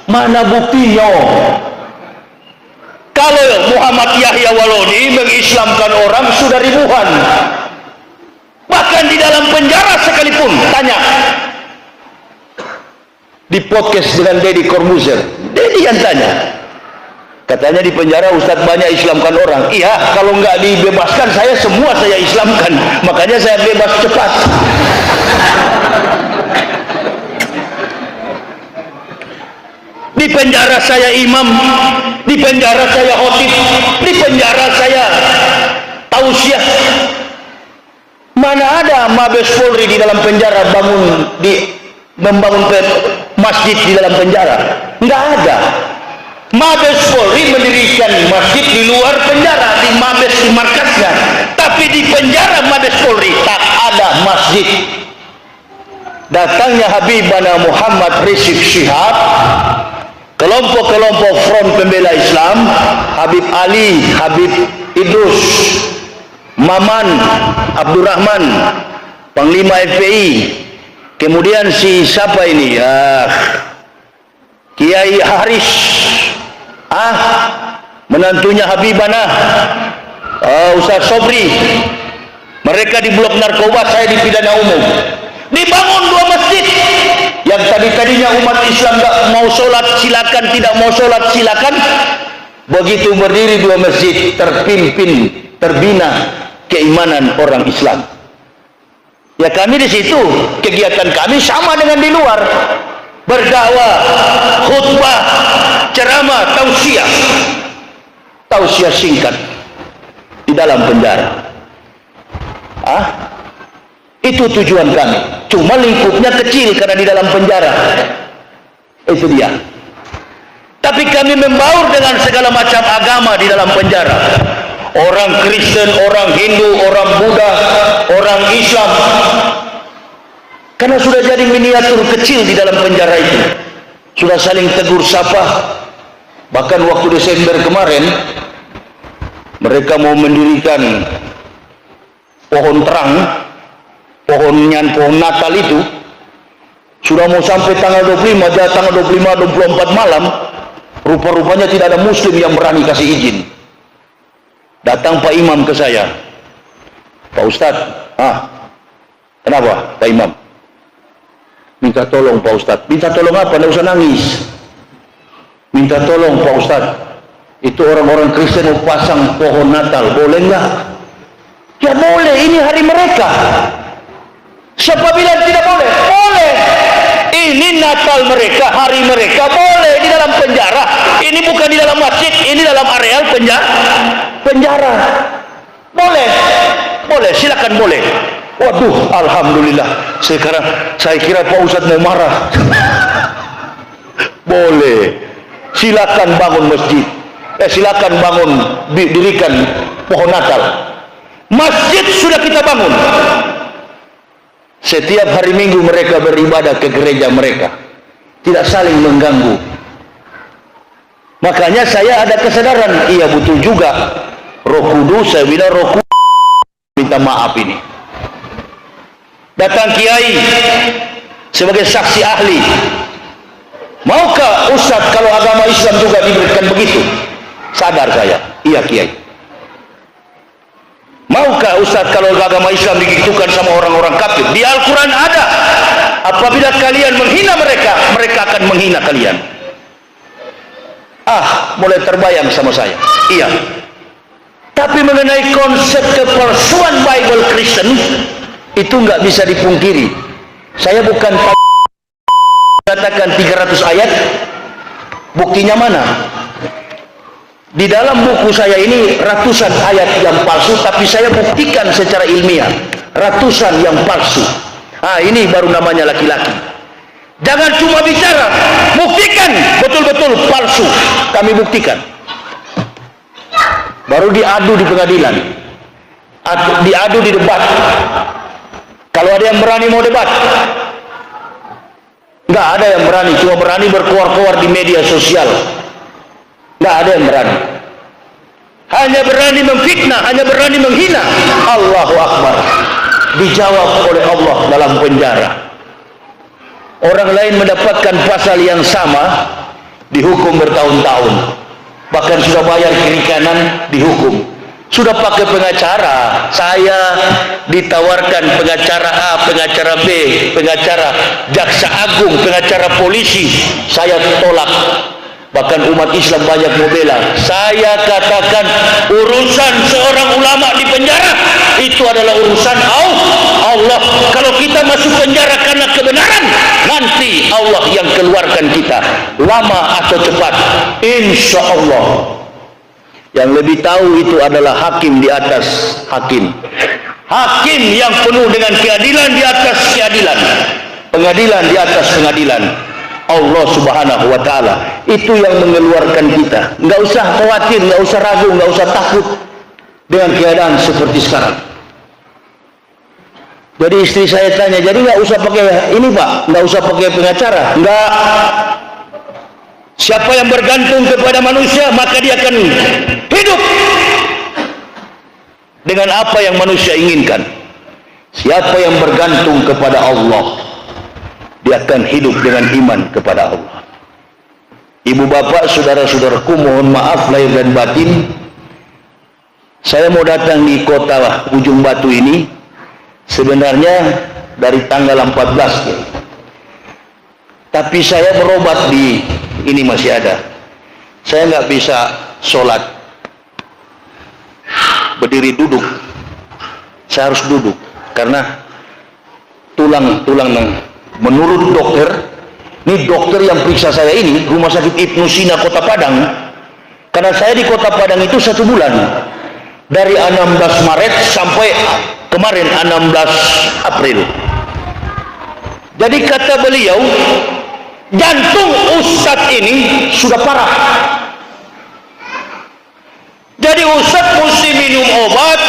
[SPEAKER 2] Mana buktinya? Kalau Muhammad Yahya Waloni mengislamkan orang sudah ribuan. Bahkan di dalam penjara sekalipun. Tanya di podcast dengan Deddy Corbuzier, Deddy yang tanya. Katanya di penjara Ustadz banyak islamkan orang. Iya, kalau nggak dibebaskan saya islamkan. Makanya saya bebas cepat. Di penjara saya imam, di penjara saya khotib, di penjara saya tausiah. Mana ada Mabes Polri di dalam penjara membangun masjid di dalam penjara? Nggak ada. Mabes Polri mendirikan masjid di luar penjara, di Mabes, di markasnya. Tapi di penjara Mabes Polri tak ada masjid. Datangnya Habibana Muhammad Rizik Syihab, kelompok-kelompok Front Pembela Islam, Habib Ali, Habib Idrus, Maman Abdurrahman, Panglima FPI, kemudian si siapa ini? Kiai Haris, menantunya Habibana, Ustaz Sobri. Mereka di blok narkoba, saya di pidana umum. Dibangun 2 masjid. Yang tadinya umat Islam tak mau sholat silakan, tidak mau sholat silakan. Begitu berdiri 2 masjid, terbina keimanan orang Islam. Ya kami di situ, kegiatan kami sama dengan di luar. Berdakwah, khutbah, ceramah, tausiah singkat di dalam penjara. Itu tujuan kami. Cuma lingkupnya kecil karena di dalam penjara. Itu dia. Tapi kami membaur dengan segala macam agama di dalam penjara. Orang Kristen, orang Hindu, orang Buddha, orang Islam. Karena sudah jadi miniatur kecil di dalam penjara itu. Sudah saling tegur sapa. Bahkan waktu Desember kemarin, mereka mau mendirikan pohon terang, pohon Natal itu. Sudah mau sampai tanggal 25, tanggal 25, 24 malam. Rupa-rupanya tidak ada muslim yang berani kasih izin. Datang Pak Imam ke saya. Pak Ustadz, kenapa Pak Imam? Minta tolong Pak Ustadz. Minta tolong apa? Tidak usah nangis. Minta tolong Pak Ustadz. Itu orang-orang Kristen mau pasang pohon Natal. Boleh nggak? Ya boleh, ini hari mereka. Siapa bilang tidak boleh? Boleh. Ini Natal mereka, hari mereka, boleh di dalam penjara. Ini bukan di dalam masjid, ini dalam areal penjara. Boleh. Boleh, silakan boleh. Waduh, alhamdulillah. Sekarang saya kira Pak Ustadz mau marah. Boleh. Silakan bangun masjid. Silakan bangun, dirikan pohon Natal. Masjid sudah kita bangun. Setiap hari Minggu mereka beribadah ke gereja mereka. Tidak saling mengganggu. Makanya saya ada kesadaran. Iya betul juga. Roh Kudus, saya bilang Roh Kudus minta maaf ini. Datang kiai sebagai saksi ahli. Maukah Ustaz kalau agama Islam juga diberikan begitu? Sadar saya. Iya kiai. Maukah Ustaz kalau agama Islam digitukan sama orang-orang kafir? Di Al-Quran ada. Apabila kalian menghina mereka, mereka akan menghina kalian. Mulai terbayang sama saya. Iya. Tapi mengenai konsep kepalsuan Bible Kristen, itu nggak bisa dipungkiri. Saya bukan katakan 300 ayat. Buktinya mana? Di dalam buku saya ini ratusan ayat yang palsu, tapi saya buktikan secara ilmiah ratusan yang palsu. Ini baru namanya laki-laki. Jangan cuma bicara, buktikan betul-betul palsu. Kami buktikan. Baru diadu di pengadilan, diadu di debat. Kalau ada yang berani mau debat, nggak ada yang berani, cuma berani berkoar-koar di media sosial. Nggak ada yang berani. Hanya berani memfitnah, hanya berani menghina. Allahu Akbar. Dijawab oleh Allah dalam penjara. Orang lain mendapatkan pasal yang sama, dihukum bertahun-tahun. Bahkan sudah bayar kiri kanan, dihukum. Sudah pakai pengacara. Saya ditawarkan pengacara A, pengacara B, pengacara jaksa agung, pengacara polisi. Saya tolak. Bahkan umat Islam banyak membela. Saya katakan urusan seorang ulama di penjara itu adalah urusan Allah. Kalau kita masuk penjara karena kebenaran, nanti Allah yang keluarkan kita, lama atau cepat, insya Allah. Yang lebih tahu itu adalah hakim di atas hakim. Hakim yang penuh dengan keadilan di atas keadilan, pengadilan di atas pengadilan. Allah Subhanahu wa Ta'ala. Itu yang mengeluarkan kita. Nggak usah khawatir, nggak usah ragu, nggak usah takut dengan keadaan seperti sekarang. Jadi istri saya tanya, jadi nggak usah pakai ini Pak, nggak usah pakai pengacara? Nggak. Siapa yang bergantung kepada manusia, maka dia akan hidup dengan apa yang manusia inginkan. Siapa yang bergantung kepada Allah, dia akan hidup dengan iman kepada Allah. Ibu bapak, saudara-saudaraku, mohon maaf lahir dan batin. Saya mau datang di kota Ujung Batu ini sebenarnya dari tanggal 14 ya. Tapi saya berobat di ini masih ada. Saya nggak bisa sholat berdiri duduk. Saya harus duduk karena tulang menurut dokter, ini dokter yang periksa saya ini Rumah Sakit Ibnu Sina Kota Padang. Karena saya di Kota Padang itu 1 bulan. Dari 16 Maret sampai kemarin 16 April. Jadi kata beliau, jantung Ustadz ini sudah parah. Jadi Ustadz mesti minum obat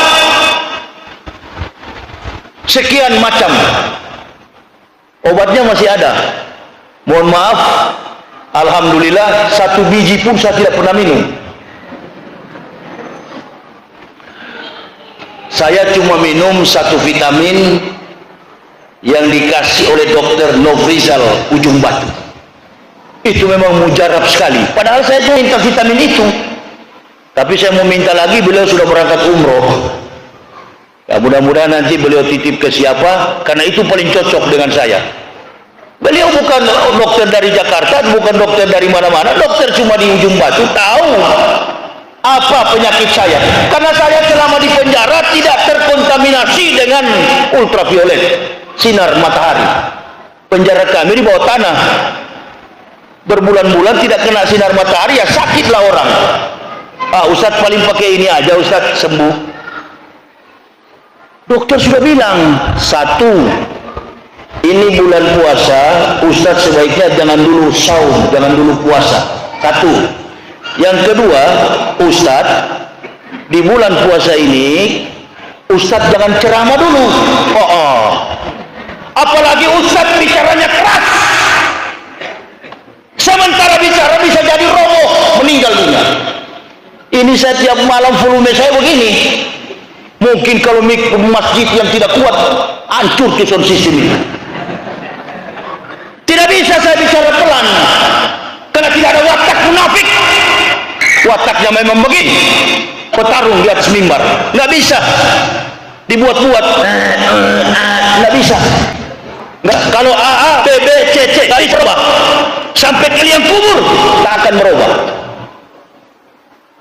[SPEAKER 2] sekian macam. Obatnya masih ada. Mohon maaf, alhamdulillah 1 biji pun saya tidak pernah minum. Saya cuma minum 1 vitamin yang dikasih oleh dokter Novrizal Ujung Batu. Itu memang mujarab sekali. Padahal saya minta vitamin itu. Tapi saya mau minta lagi, beliau sudah berangkat umroh. Ya, mudah-mudahan nanti beliau titip ke siapa, karena itu paling cocok dengan saya. Beliau bukan dokter dari Jakarta, bukan dokter dari mana-mana, dokter cuma di Ujung Batu, tahu apa penyakit saya. Karena saya selama di penjara tidak terkontaminasi dengan ultraviolet, sinar matahari. Penjara kami di bawah tanah. Berbulan-bulan tidak kena sinar matahari, ya sakitlah orang. Ustadz paling pakai ini aja, Ustadz sembuh. Dokter sudah bilang, 1, ini bulan puasa, Ustadz sebaiknya jangan dulu saum, jangan dulu puasa. 1. Yang kedua, Ustadz di bulan puasa ini, Ustadz jangan ceramah dulu. Apalagi Ustadz bicaranya keras. Sementara bicara bisa jadi roboh, meninggal dunia. Ini saya tiap malam volume saya begini. Mungkin kalau masjid yang tidak kuat, hancur ke sound system ini. Tidak bisa saya bicara pelan, karena tidak ada watak munafik. Wataknya memang begini, petarung di atas mimbar. Nggak bisa dibuat-buat, nggak bisa. Nggak, kalau AA, BB, CC nggak bisa berubah. Sampai ke liang kubur tak akan berubah.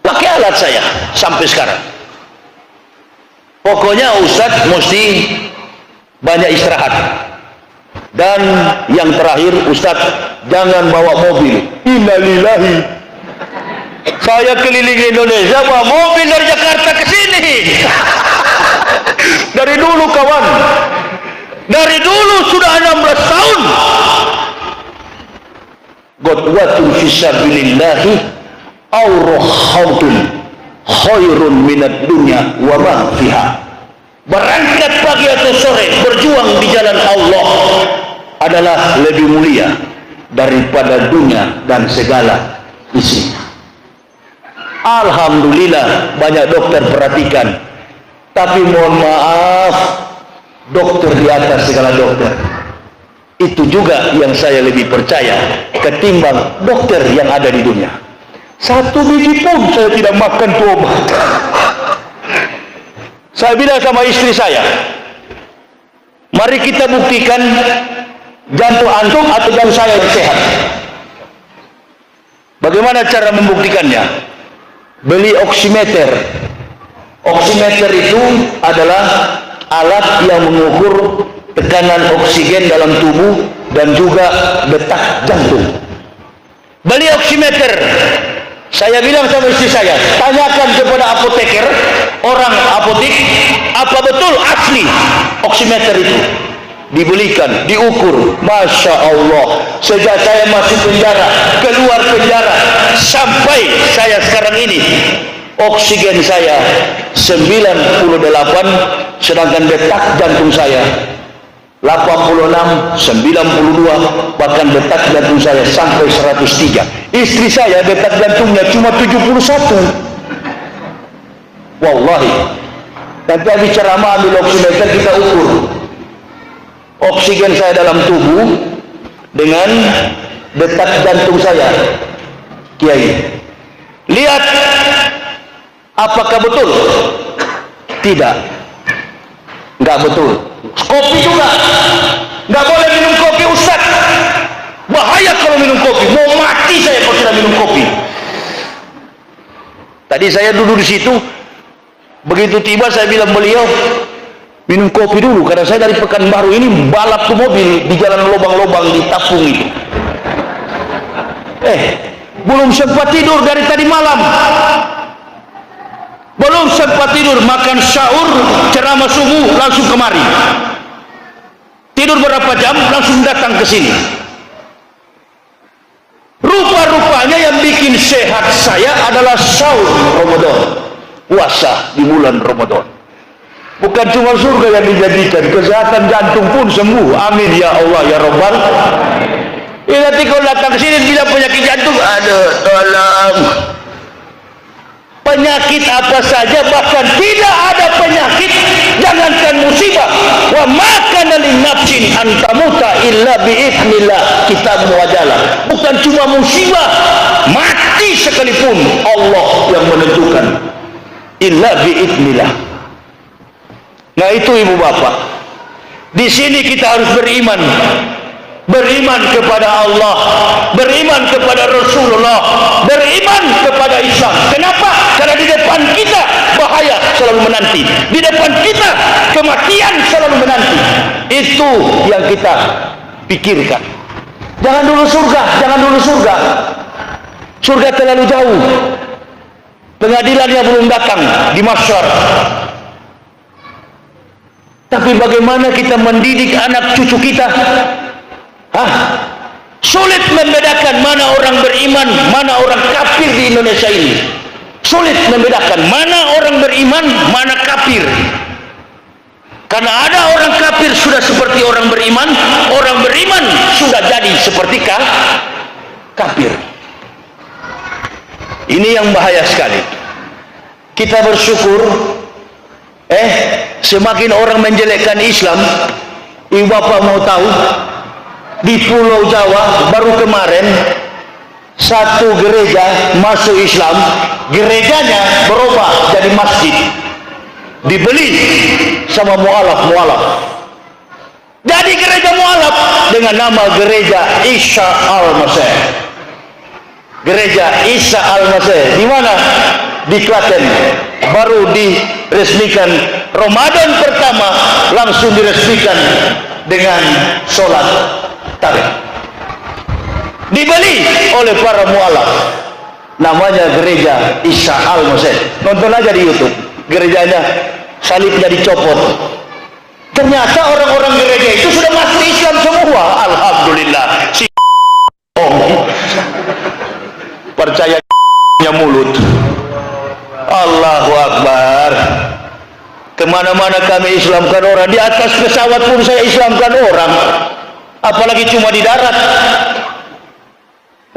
[SPEAKER 2] Pakai alat saya sampai sekarang. Pokoknya Ustadz mesti banyak istirahat. Dan yang terakhir, Ustadz jangan bawa mobil. Innalillahi. Saya keliling Indonesia bawa mobil dari Jakarta ke sini. Dari dulu kawan. Dari dulu sudah 16 tahun. Qudwatun fisabilillahi aw rahatun khairun minad dunya wa ma fiha. Berangkat pagi atau sore berjuang di jalan Allah adalah lebih mulia daripada dunia dan segala isinya. Alhamdulillah banyak dokter perhatikan, tapi mohon maaf, dokter di atas segala dokter. Itu juga yang saya lebih percaya ketimbang dokter yang ada di dunia. 1 biji pun saya tidak makan tuh obat. Saya bilang sama istri saya, mari kita buktikan jantung antum atau jantung saya yang sehat. Bagaimana cara membuktikannya? Beli oximeter. Oximeter itu adalah alat yang mengukur tekanan oksigen dalam tubuh dan juga detak jantung. Beli oximeter. Saya bilang sama istri saya, tanyakan kepada apoteker, orang apotek, apa betul asli oximeter itu? dibelikan, diukur. Masya Allah, sejak saya masuk penjara, keluar penjara, sampai saya sekarang ini, oksigen saya 98, sedangkan detak jantung saya 86, 92, bahkan detak jantung saya sampai 103. Istri saya detak jantungnya cuma 71. Wallahi. Nanti habis ceramah ambil oximeter, kita ukur oksigen saya dalam tubuh dengan detak jantung saya. Kiai, lihat apakah betul? Tidak, nggak betul. Kopi juga nggak boleh minum kopi, Ustaz. Bahaya kalau minum kopi, mau mati saya kalau sudah minum kopi. Tadi saya duduk di situ, begitu tiba saya bilang beliau, minum kopi dulu, karena saya dari Pekanbaru ini balap ke mobil di jalan lobang-lobang di Tapung itu. Belum sempat tidur dari tadi malam, belum sempat tidur, makan sahur, ceramah subuh, langsung kemari. Tidur berapa jam, langsung datang ke sini. Rupa-rupanya yang bikin sehat saya adalah sahur Ramadan, puasa di bulan Ramadan. Bukan cuma surga yang dijadikan, kesehatan jantung pun sembuh. Amin ya Allah ya Rabbal. Nanti kalau datang ke sini bilang penyakit jantung, aduh tolong. Penyakit apa saja, bahkan tidak ada penyakit, jangankan musibah. Wa ma kana lin nafsin an tamuta illa biidznillah, kitab muwajalah. Bukan cuma musibah, mati sekalipun Allah yang menentukan. Illa biidznillah. Nah itu ibu bapak, di sini kita harus beriman. Beriman kepada Allah, beriman kepada Rasulullah, beriman kepada Islam. Kenapa? Karena di depan kita bahaya selalu menanti, di depan kita kematian selalu menanti. Itu yang kita pikirkan. Jangan dulu surga, jangan dulu surga. Surga terlalu jauh, pengadilannya belum datang di mahsyar. Tapi bagaimana kita mendidik anak cucu kita? Sulit membedakan mana orang beriman, mana orang kafir di Indonesia ini. Sulit membedakan mana orang beriman, mana kafir. Karena ada orang kafir sudah seperti orang beriman sudah jadi seperti kafir. Ini yang bahaya sekali. Kita bersyukur, semakin orang menjelekkan Islam. Ibu bapak mau tahu, di Pulau Jawa baru kemarin satu gereja masuk Islam, gerejanya berubah jadi masjid, dibeli sama mualaf. Jadi gereja mualaf dengan nama gereja Isa Al-Masih. Gereja Isa Al-Masih di mana? Di Klaten. Baru diresmikan Ramadan pertama, langsung diresmikan dengan sholat tarawih. Dibeli oleh para mualaf. Namanya gereja Isa Al-Masih. Nonton aja di YouTube. Gerejanya salibnya dicopot. Ternyata orang-orang gereja itu sudah masuk Islam semua. Alhamdulillah. Si percaya mulut. Allahu Akbar. Kemana-mana kami Islamkan orang. Di atas pesawat pun saya Islamkan orang, apalagi cuma di darat.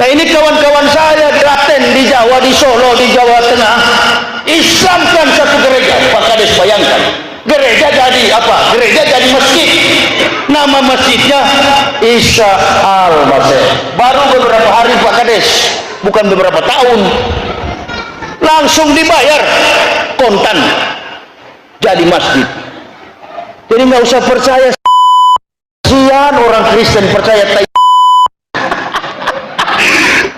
[SPEAKER 2] Nah ini kawan-kawan saya di Klaten, di Jawa, di Solo, di Jawa Tengah, Islamkan satu gereja. Pak Kades bayangkan, gereja jadi apa? Gereja jadi masjid. Nama masjidnya Isa Al-Masih. Baru beberapa hari Pak Kades, bukan beberapa tahun, langsung dibayar kontan jadi masjid. Jadi nggak usah percaya sian orang Kristen percaya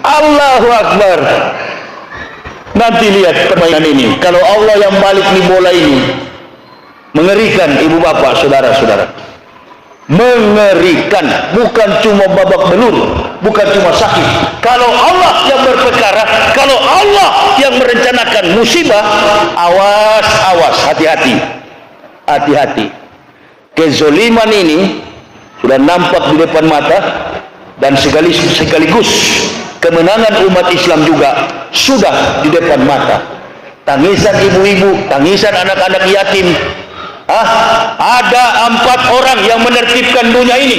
[SPEAKER 2] Allahu Akbar. Nanti lihat permainan ini. Kalau Allah yang balik nih bola ini, mengerikan ibu bapak, saudara-saudara. Mengerikan. Bukan cuma babak belur, bukan cuma sakit. Kalau Allah yang berperkara, kalau Allah yang merencanakan musibah, awas, hati-hati. Hati-hati. Kezoliman ini sudah nampak di depan mata, dan sekaligus kemenangan umat Islam juga sudah di depan mata. Tangisan ibu-ibu, tangisan anak-anak yatim. Ada 4 orang yang menertibkan dunia ini.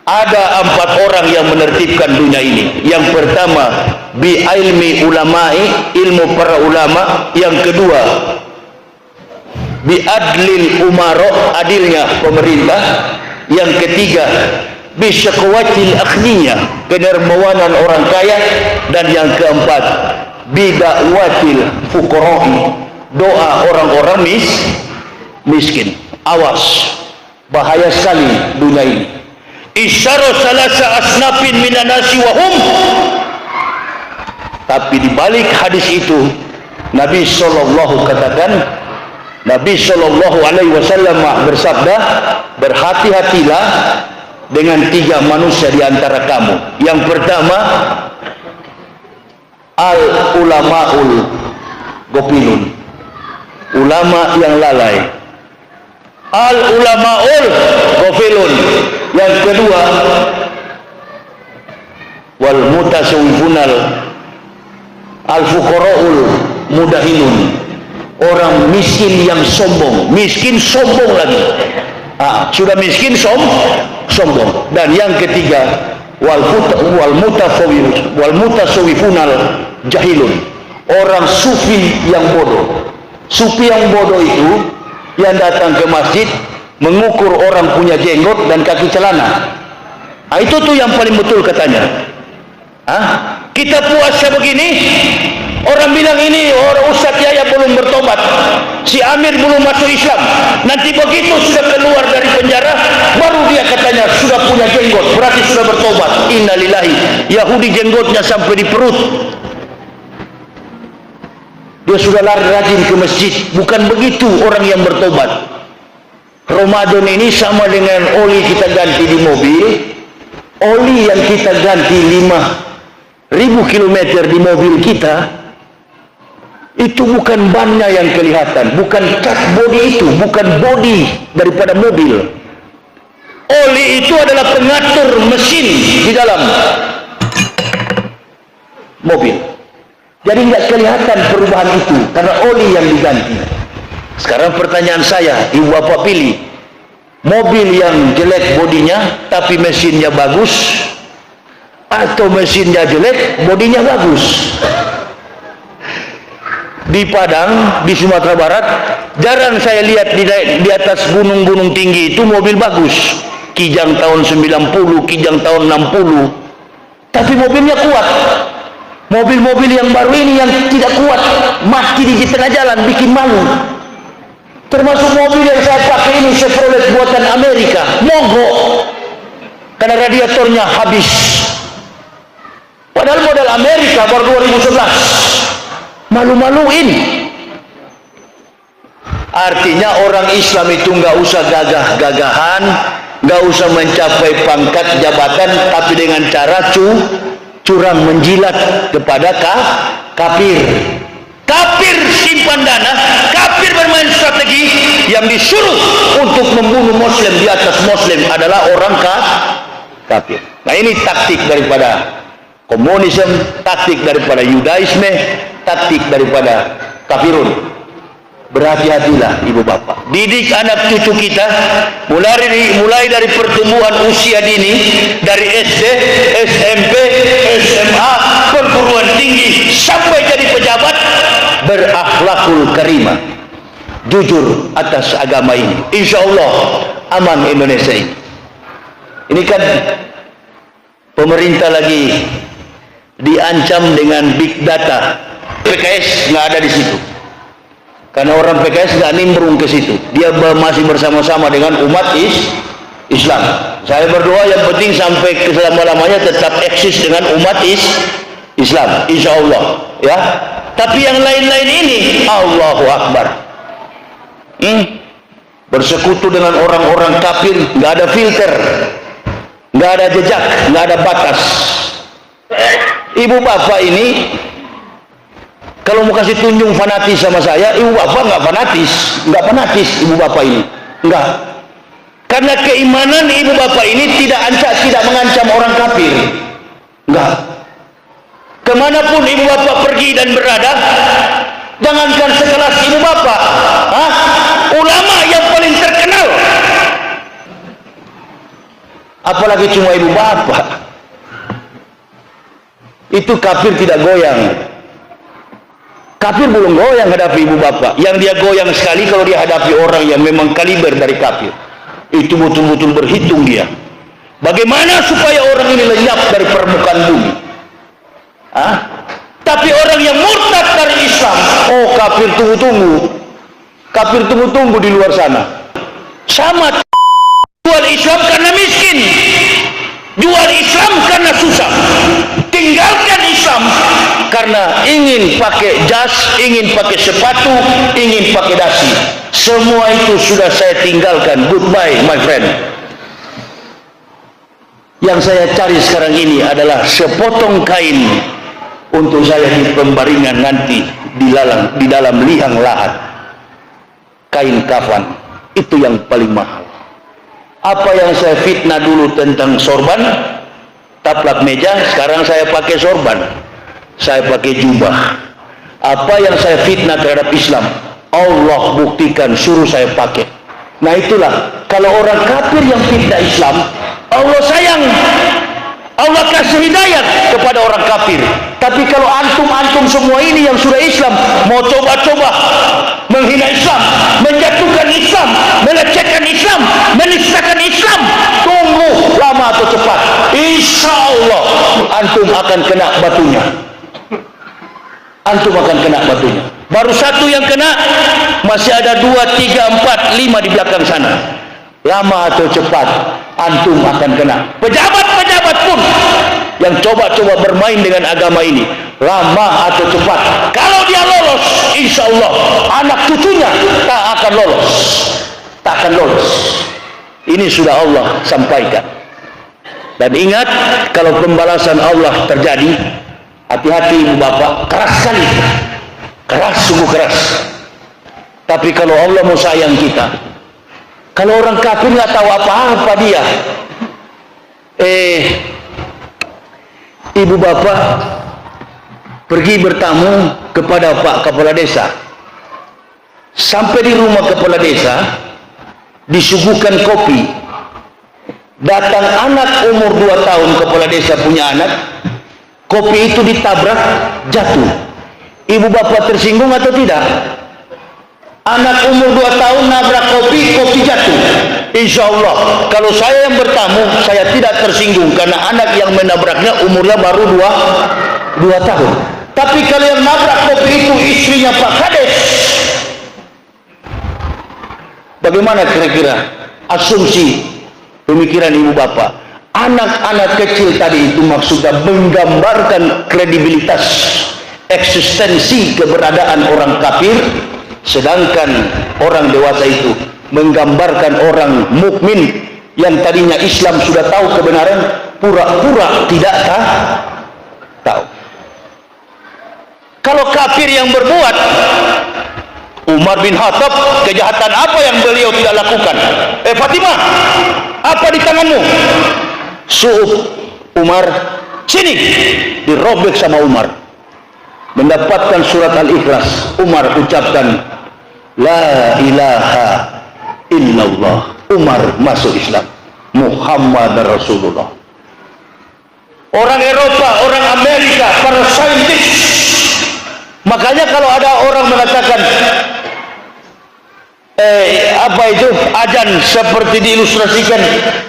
[SPEAKER 2] Ada 4 orang yang menertibkan dunia ini. Yang pertama, bi ilmi ulama'i, ilmu para ulama. Yang kedua, bi adlil umaro, adilnya pemerintah. Yang ketiga, bi syakwatil akhniya, kedermawanan orang kaya. Dan yang keempat, bi da'watil fuqara'i, doa orang-orang miskin. Awas, bahaya sekali dunia ini. Isyara salasa asnafin minanasi wahum. Tapi di balik hadis itu, Nabi sallallahu katakan, Nabi sallallahu alaihi wasallam bersabda, berhati-hatilah dengan 3 manusia di antara kamu. Yang pertama, al ulamaul gofilun, ulama yang lalai. Al ulamaul gofilun. Yang kedua, wal mutasawwifunal al fuqaraul mudahinun, orang miskin yang sombong. Miskin sombong lagi. Sudah miskin sombong. Dan yang ketiga, wal mutasawwifunal jahilun, orang sufi yang bodoh. Sufi yang bodoh itu yang datang ke masjid mengukur orang punya jenggot dan kaki celana. Itu tuh yang paling betul katanya. Kita puasa begini, orang bilang ini orang Ustadz Yahya belum bertobat, si Amir belum masuk Islam. Nanti begitu sudah keluar dari penjara, baru dia katanya sudah punya jenggot, berarti sudah bertobat. Innalillahi. Yahudi jenggotnya sampai di perut. Dia sudah lari rajin ke masjid. Bukan begitu orang yang bertobat. Ramadan ini sama dengan oli kita ganti di mobil. Oli yang kita ganti 5.000 km di mobil kita, itu bukan bannya yang kelihatan, bukan cat body itu, bukan body daripada mobil. Oli itu adalah pengatur mesin di dalam mobil. Jadi nggak kelihatan perubahan itu karena oli yang diganti. Sekarang pertanyaan saya, ibu bapak pilih mobil yang jelek bodinya tapi mesinnya bagus, atau mesinnya jelek bodinya bagus? Di Padang, di Sumatera Barat, jarang saya lihat di atas gunung-gunung tinggi itu mobil bagus. Kijang tahun 90, Kijang tahun 60, tapi mobilnya kuat. Mobil-mobil yang baru ini yang tidak kuat, mati di tengah jalan, bikin malu. Termasuk mobil yang saya pakai ini Chevrolet buatan Amerika, mogok karena radiatornya habis. Padahal model Amerika baru 2011. Malu-maluin. Artinya orang Islam itu nggak usah gagah-gagahan, nggak usah mencapai pangkat jabatan, tapi dengan cara curang menjilat kepada kafir. Kafir simpan dana, kafir bermain strategi. Yang disuruh untuk membunuh muslim di atas muslim adalah orang kafir. Nah, ini taktik daripada komunisme, taktik daripada Yudaisme, taktik daripada kafirun. Berhati-hatilah ibu bapak. Didik anak cucu kita mulai dari pertumbuhan usia dini, dari SD, SMP, SMA, perguruan tinggi sampai jadi pejabat, berakhlakul karimah, jujur atas agama ini. Insya Allah aman Indonesia ini. Ini kan pemerintah lagi diancam dengan big data. PKS nggak ada di situ. Karena orang PKS nggak nimbrung ke situ. Dia masih bersama-sama dengan umat Islam. Saya berdoa yang penting sampai ke selama-lamanya tetap eksis dengan umat Islam. Insya Allah. Ya. Tapi yang lain-lain ini, Allahu Akbar. Bersekutu dengan orang-orang kafir, nggak ada filter, nggak ada jejak, nggak ada batas. Ibu bapak ini kalau mau kasih tunjuk fanatis sama saya, ibu bapak nggak fanatis ibu bapak ini, nggak. Karena keimanan ibu bapak ini tidak mengancam orang kafir. Enggak. Kemanapun ibu bapak pergi dan berada, jangankan sekelas ibu bapak, ulama yang paling terkenal, apalagi cuma ibu bapak, itu kafir tidak goyang. Kafir belum goyang hadapi ibu bapak. Yang dia goyang sekali kalau dia hadapi orang yang memang kaliber dari kafir. Itu betul-betul berhitung dia. Bagaimana supaya orang ini lenyap dari permukaan bumi? Tapi orang yang murtad dari Islam, oh kafir tunggu-tunggu. Kafir tunggu-tunggu di luar sana. Sama jual Islam karena miskin. Jual Islam karena susah. Tinggalkan Islam karena ingin pakai jas, ingin pakai sepatu, ingin pakai dasi. Semua itu sudah saya tinggalkan. Goodbye my friend. Yang saya cari sekarang ini adalah sepotong kain untuk saya di pembaringan nanti di dalam liang lahat. Kain kafan itu yang paling mahal. Apa yang saya fitnah dulu tentang sorban, taplak meja, sekarang saya pakai sorban, saya pakai jubah. Apa yang saya fitnah terhadap Islam, Allah buktikan suruh saya pakai. Nah itulah, kalau orang kafir yang fitnah Islam, Allah sayang, Allah kasih hidayat kepada orang kafir. Tapi kalau antum semua ini yang sudah Islam mau coba-coba menghina Islam, menjatuhkan Islam, melecehkan Islam, menistakan Islam, tunggu lama atau cepat, insya Allah antum akan kena batunya. Antum akan kena batunya. Baru satu yang kena, masih ada 2, 3, 4, 5 di belakang sana. Lama atau cepat antum akan kena. Pejabat-pejabat pun yang coba-coba bermain dengan agama ini, lama atau cepat, kalau dia lolos, insya Allah anak cucunya tak akan lolos. Tak akan lolos. Ini sudah Allah sampaikan. Dan ingat, kalau pembalasan Allah terjadi, hati-hati ibu bapak, keras sekali, keras, sungguh keras. Tapi kalau Allah mau sayang kita, kalau orang kafir nggak tahu apa-apa dia, ibu bapak pergi bertamu kepada Pak Kepala Desa. Sampai di rumah Kepala Desa, disuguhkan kopi. Datang anak umur 2 tahun, Kepala Desa punya anak, kopi itu ditabrak, jatuh. Ibu bapak tersinggung atau tidak? Anak umur 2 tahun nabrak kopi, kopi jatuh. Insya Allah, kalau saya yang bertamu, saya tidak tersinggung karena anak yang menabraknya umurnya baru 2 tahun. Tapi kalau yang nabrak kopi itu istrinya Pak Kades, bagaimana kira-kira asumsi pemikiran ibu bapak? Anak-anak kecil tadi itu maksudnya menggambarkan kredibilitas eksistensi keberadaan orang kafir, sedangkan orang dewasa itu menggambarkan orang mukmin yang tadinya Islam sudah tahu kebenaran, pura-pura tidak tahu. Kalau kafir yang berbuat, Umar bin Khattab, kejahatan apa yang beliau tidak lakukan? Fatimah, apa di tanganmu? Su'ub Umar, sini, dirobek sama Umar. Mendapatkan surat Al-Ikhlas, Umar ucapkan La ilaha illallah. Umar masuk Islam. Muhammad Rasulullah. Orang Eropa, orang Amerika, para saintis, makanya kalau ada orang mengatakan apa itu ajan seperti diilustrasikan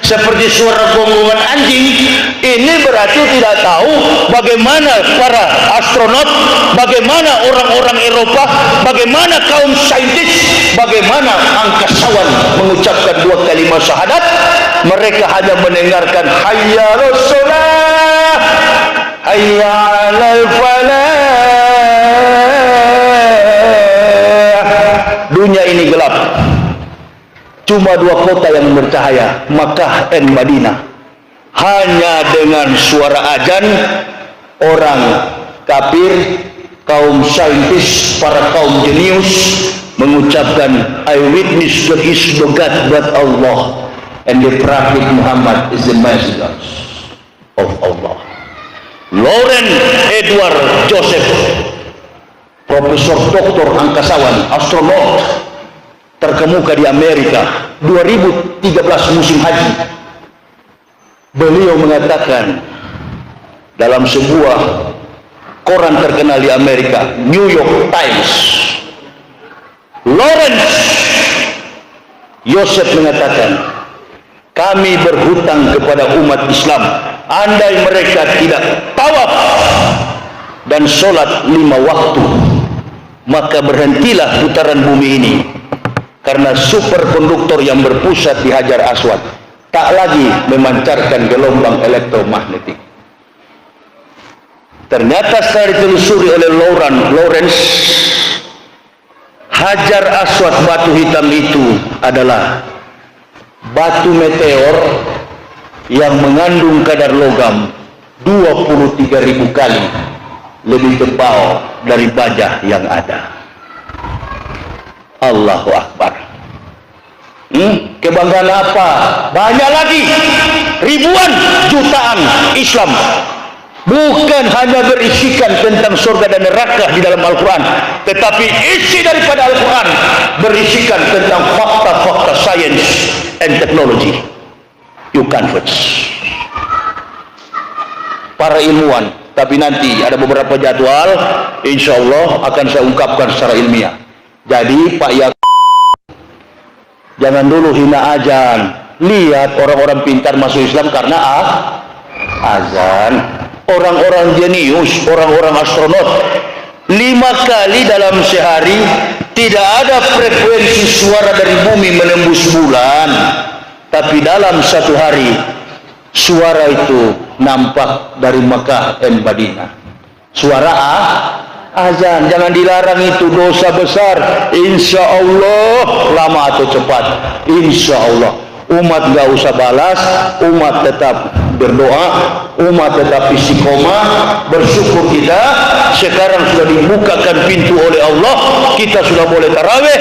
[SPEAKER 2] seperti suara gonggongan anjing, ini berarti tidak tahu bagaimana para astronot, bagaimana orang-orang Eropa, bagaimana kaum saintis, bagaimana angkasawan mengucapkan 2 kalimat syahadat. Mereka hanya mendengarkan hayya rasulullah, hayya alal falah. Dunia ini gelap, cuma 2 kota yang bercahaya, Makkah dan Madinah. Hanya dengan suara azan orang kafir, kaum saintis, para kaum jenius mengucapkan I witness there is no God but Allah and the Prophet Muhammad is the messenger of Allah. Lawrence Edward Joseph, Profesor Doktor angkasawan, astronot terkemuka di Amerika 2013 musim haji. Beliau mengatakan dalam sebuah koran terkenal di Amerika, New York Times, Lawrence Joseph mengatakan, kami berhutang kepada umat Islam, andai mereka tidak tawaf dan sholat 5 waktu, maka berhentilah putaran bumi ini, karena superkonduktor yang berpusat di Hajar Aswad tak lagi memancarkan gelombang elektromagnetik. Ternyata setelah ditelusuri oleh Lawrence, Hajar Aswad, batu hitam itu adalah batu meteor yang mengandung kadar logam 23.000 kali lebih tebal dari baja yang ada. Allahu Akbar. Kebanggaan apa? Banyak lagi, ribuan jutaan Islam bukan hanya berisikan tentang surga dan neraka di dalam Al-Quran, tetapi isi daripada Al-Quran berisikan tentang fakta-fakta sains and technology. You converts para ilmuwan, tapi nanti ada beberapa jadwal, insya Allah akan saya ungkapkan secara ilmiah. Jadi Pak Yak, jangan dulu hina azan. Lihat orang-orang pintar masuk Islam karena azan. Orang-orang jenius, orang-orang astronot, 5 kali dalam sehari tidak ada frekuensi suara dari bumi menembus bulan, tapi dalam satu hari suara itu nampak dari Makkah dan Madinah. Suara azan. Jangan dilarang, itu dosa besar. Insya Allah lama atau cepat, insya Allah umat gak usah balas, umat tetap berdoa, umat tetap istiqomah. Bersyukur kita sekarang sudah dibukakan pintu oleh Allah, kita sudah boleh tarawih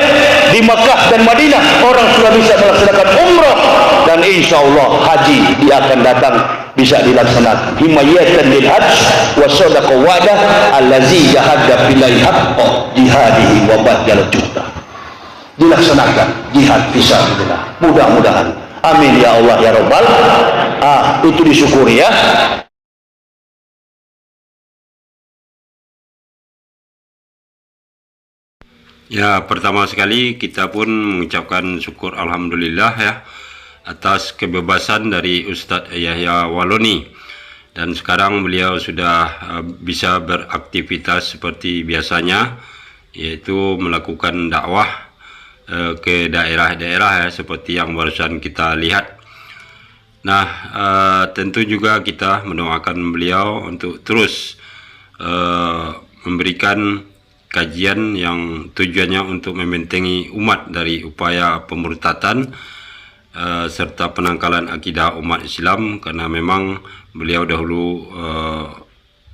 [SPEAKER 2] di Makkah dan Madinah, orang sudah bisa melaksanakan umrah, dan insya Allah haji dia akan datang bisa dilaksanakan. Himayatan lil hajj wa sadaqa wa'dah allazi jahada billahi haqqa jihadihi wa badal juhda. Dilaksanakan jihad fisabilillah. Mudah-mudahan. Amin ya Allah ya Rabbal. Itu disyukuri ya.
[SPEAKER 3] Ya, pertama sekali kita pun mengucapkan syukur alhamdulillah ya atas kebebasan dari Ustadz Yahya Waloni, dan sekarang beliau sudah bisa beraktivitas seperti biasanya, yaitu melakukan dakwah ke daerah-daerah ya, seperti yang barusan kita lihat. Nah, tentu juga kita mendoakan beliau untuk terus memberikan kajian yang tujuannya untuk membentengi umat dari upaya pemurtatan serta penangkalan akidah umat Islam, karena memang beliau dahulu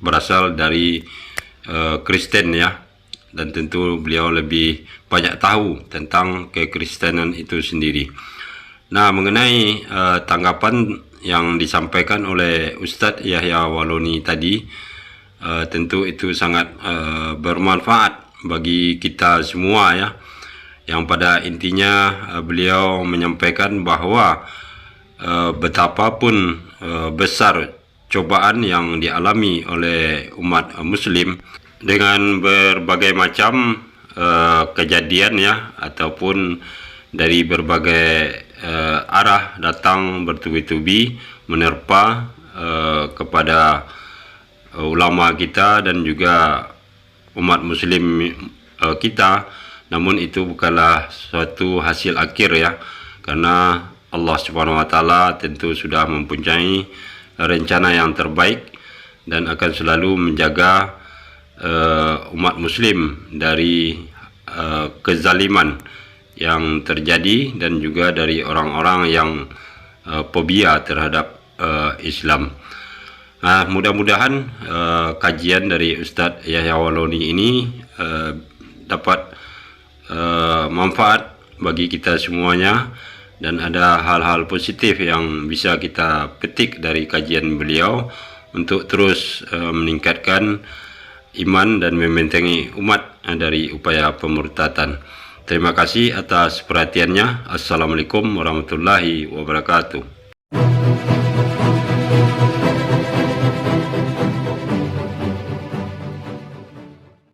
[SPEAKER 3] berasal dari Kristen ya, dan tentu beliau lebih banyak tahu tentang kekristenan itu sendiri. Nah, mengenai tanggapan yang disampaikan oleh Ustadz Yahya Waloni tadi, tentu itu sangat bermanfaat bagi kita semua ya, yang pada intinya beliau menyampaikan bahwa betapapun besar cobaan yang dialami oleh umat Muslim dengan berbagai macam kejadian ya, ataupun dari berbagai arah datang bertubi-tubi menerpa kepada ulama kita dan juga umat Muslim kita. Namun itu bukanlah suatu hasil akhir ya, karena Allah Subhanahu wa taala tentu sudah mempunyai rencana yang terbaik dan akan selalu menjaga umat Muslim dari kezaliman yang terjadi dan juga dari orang-orang yang fobia terhadap Islam. Nah, mudah-mudahan kajian dari Ustadz Yahya Waloni ini dapat manfaat bagi kita semuanya, dan ada hal-hal positif yang bisa kita petik dari kajian beliau untuk terus meningkatkan iman dan membentengi umat dari upaya pemurtatan. Terima kasih atas perhatiannya. Assalamualaikum warahmatullahi wabarakatuh.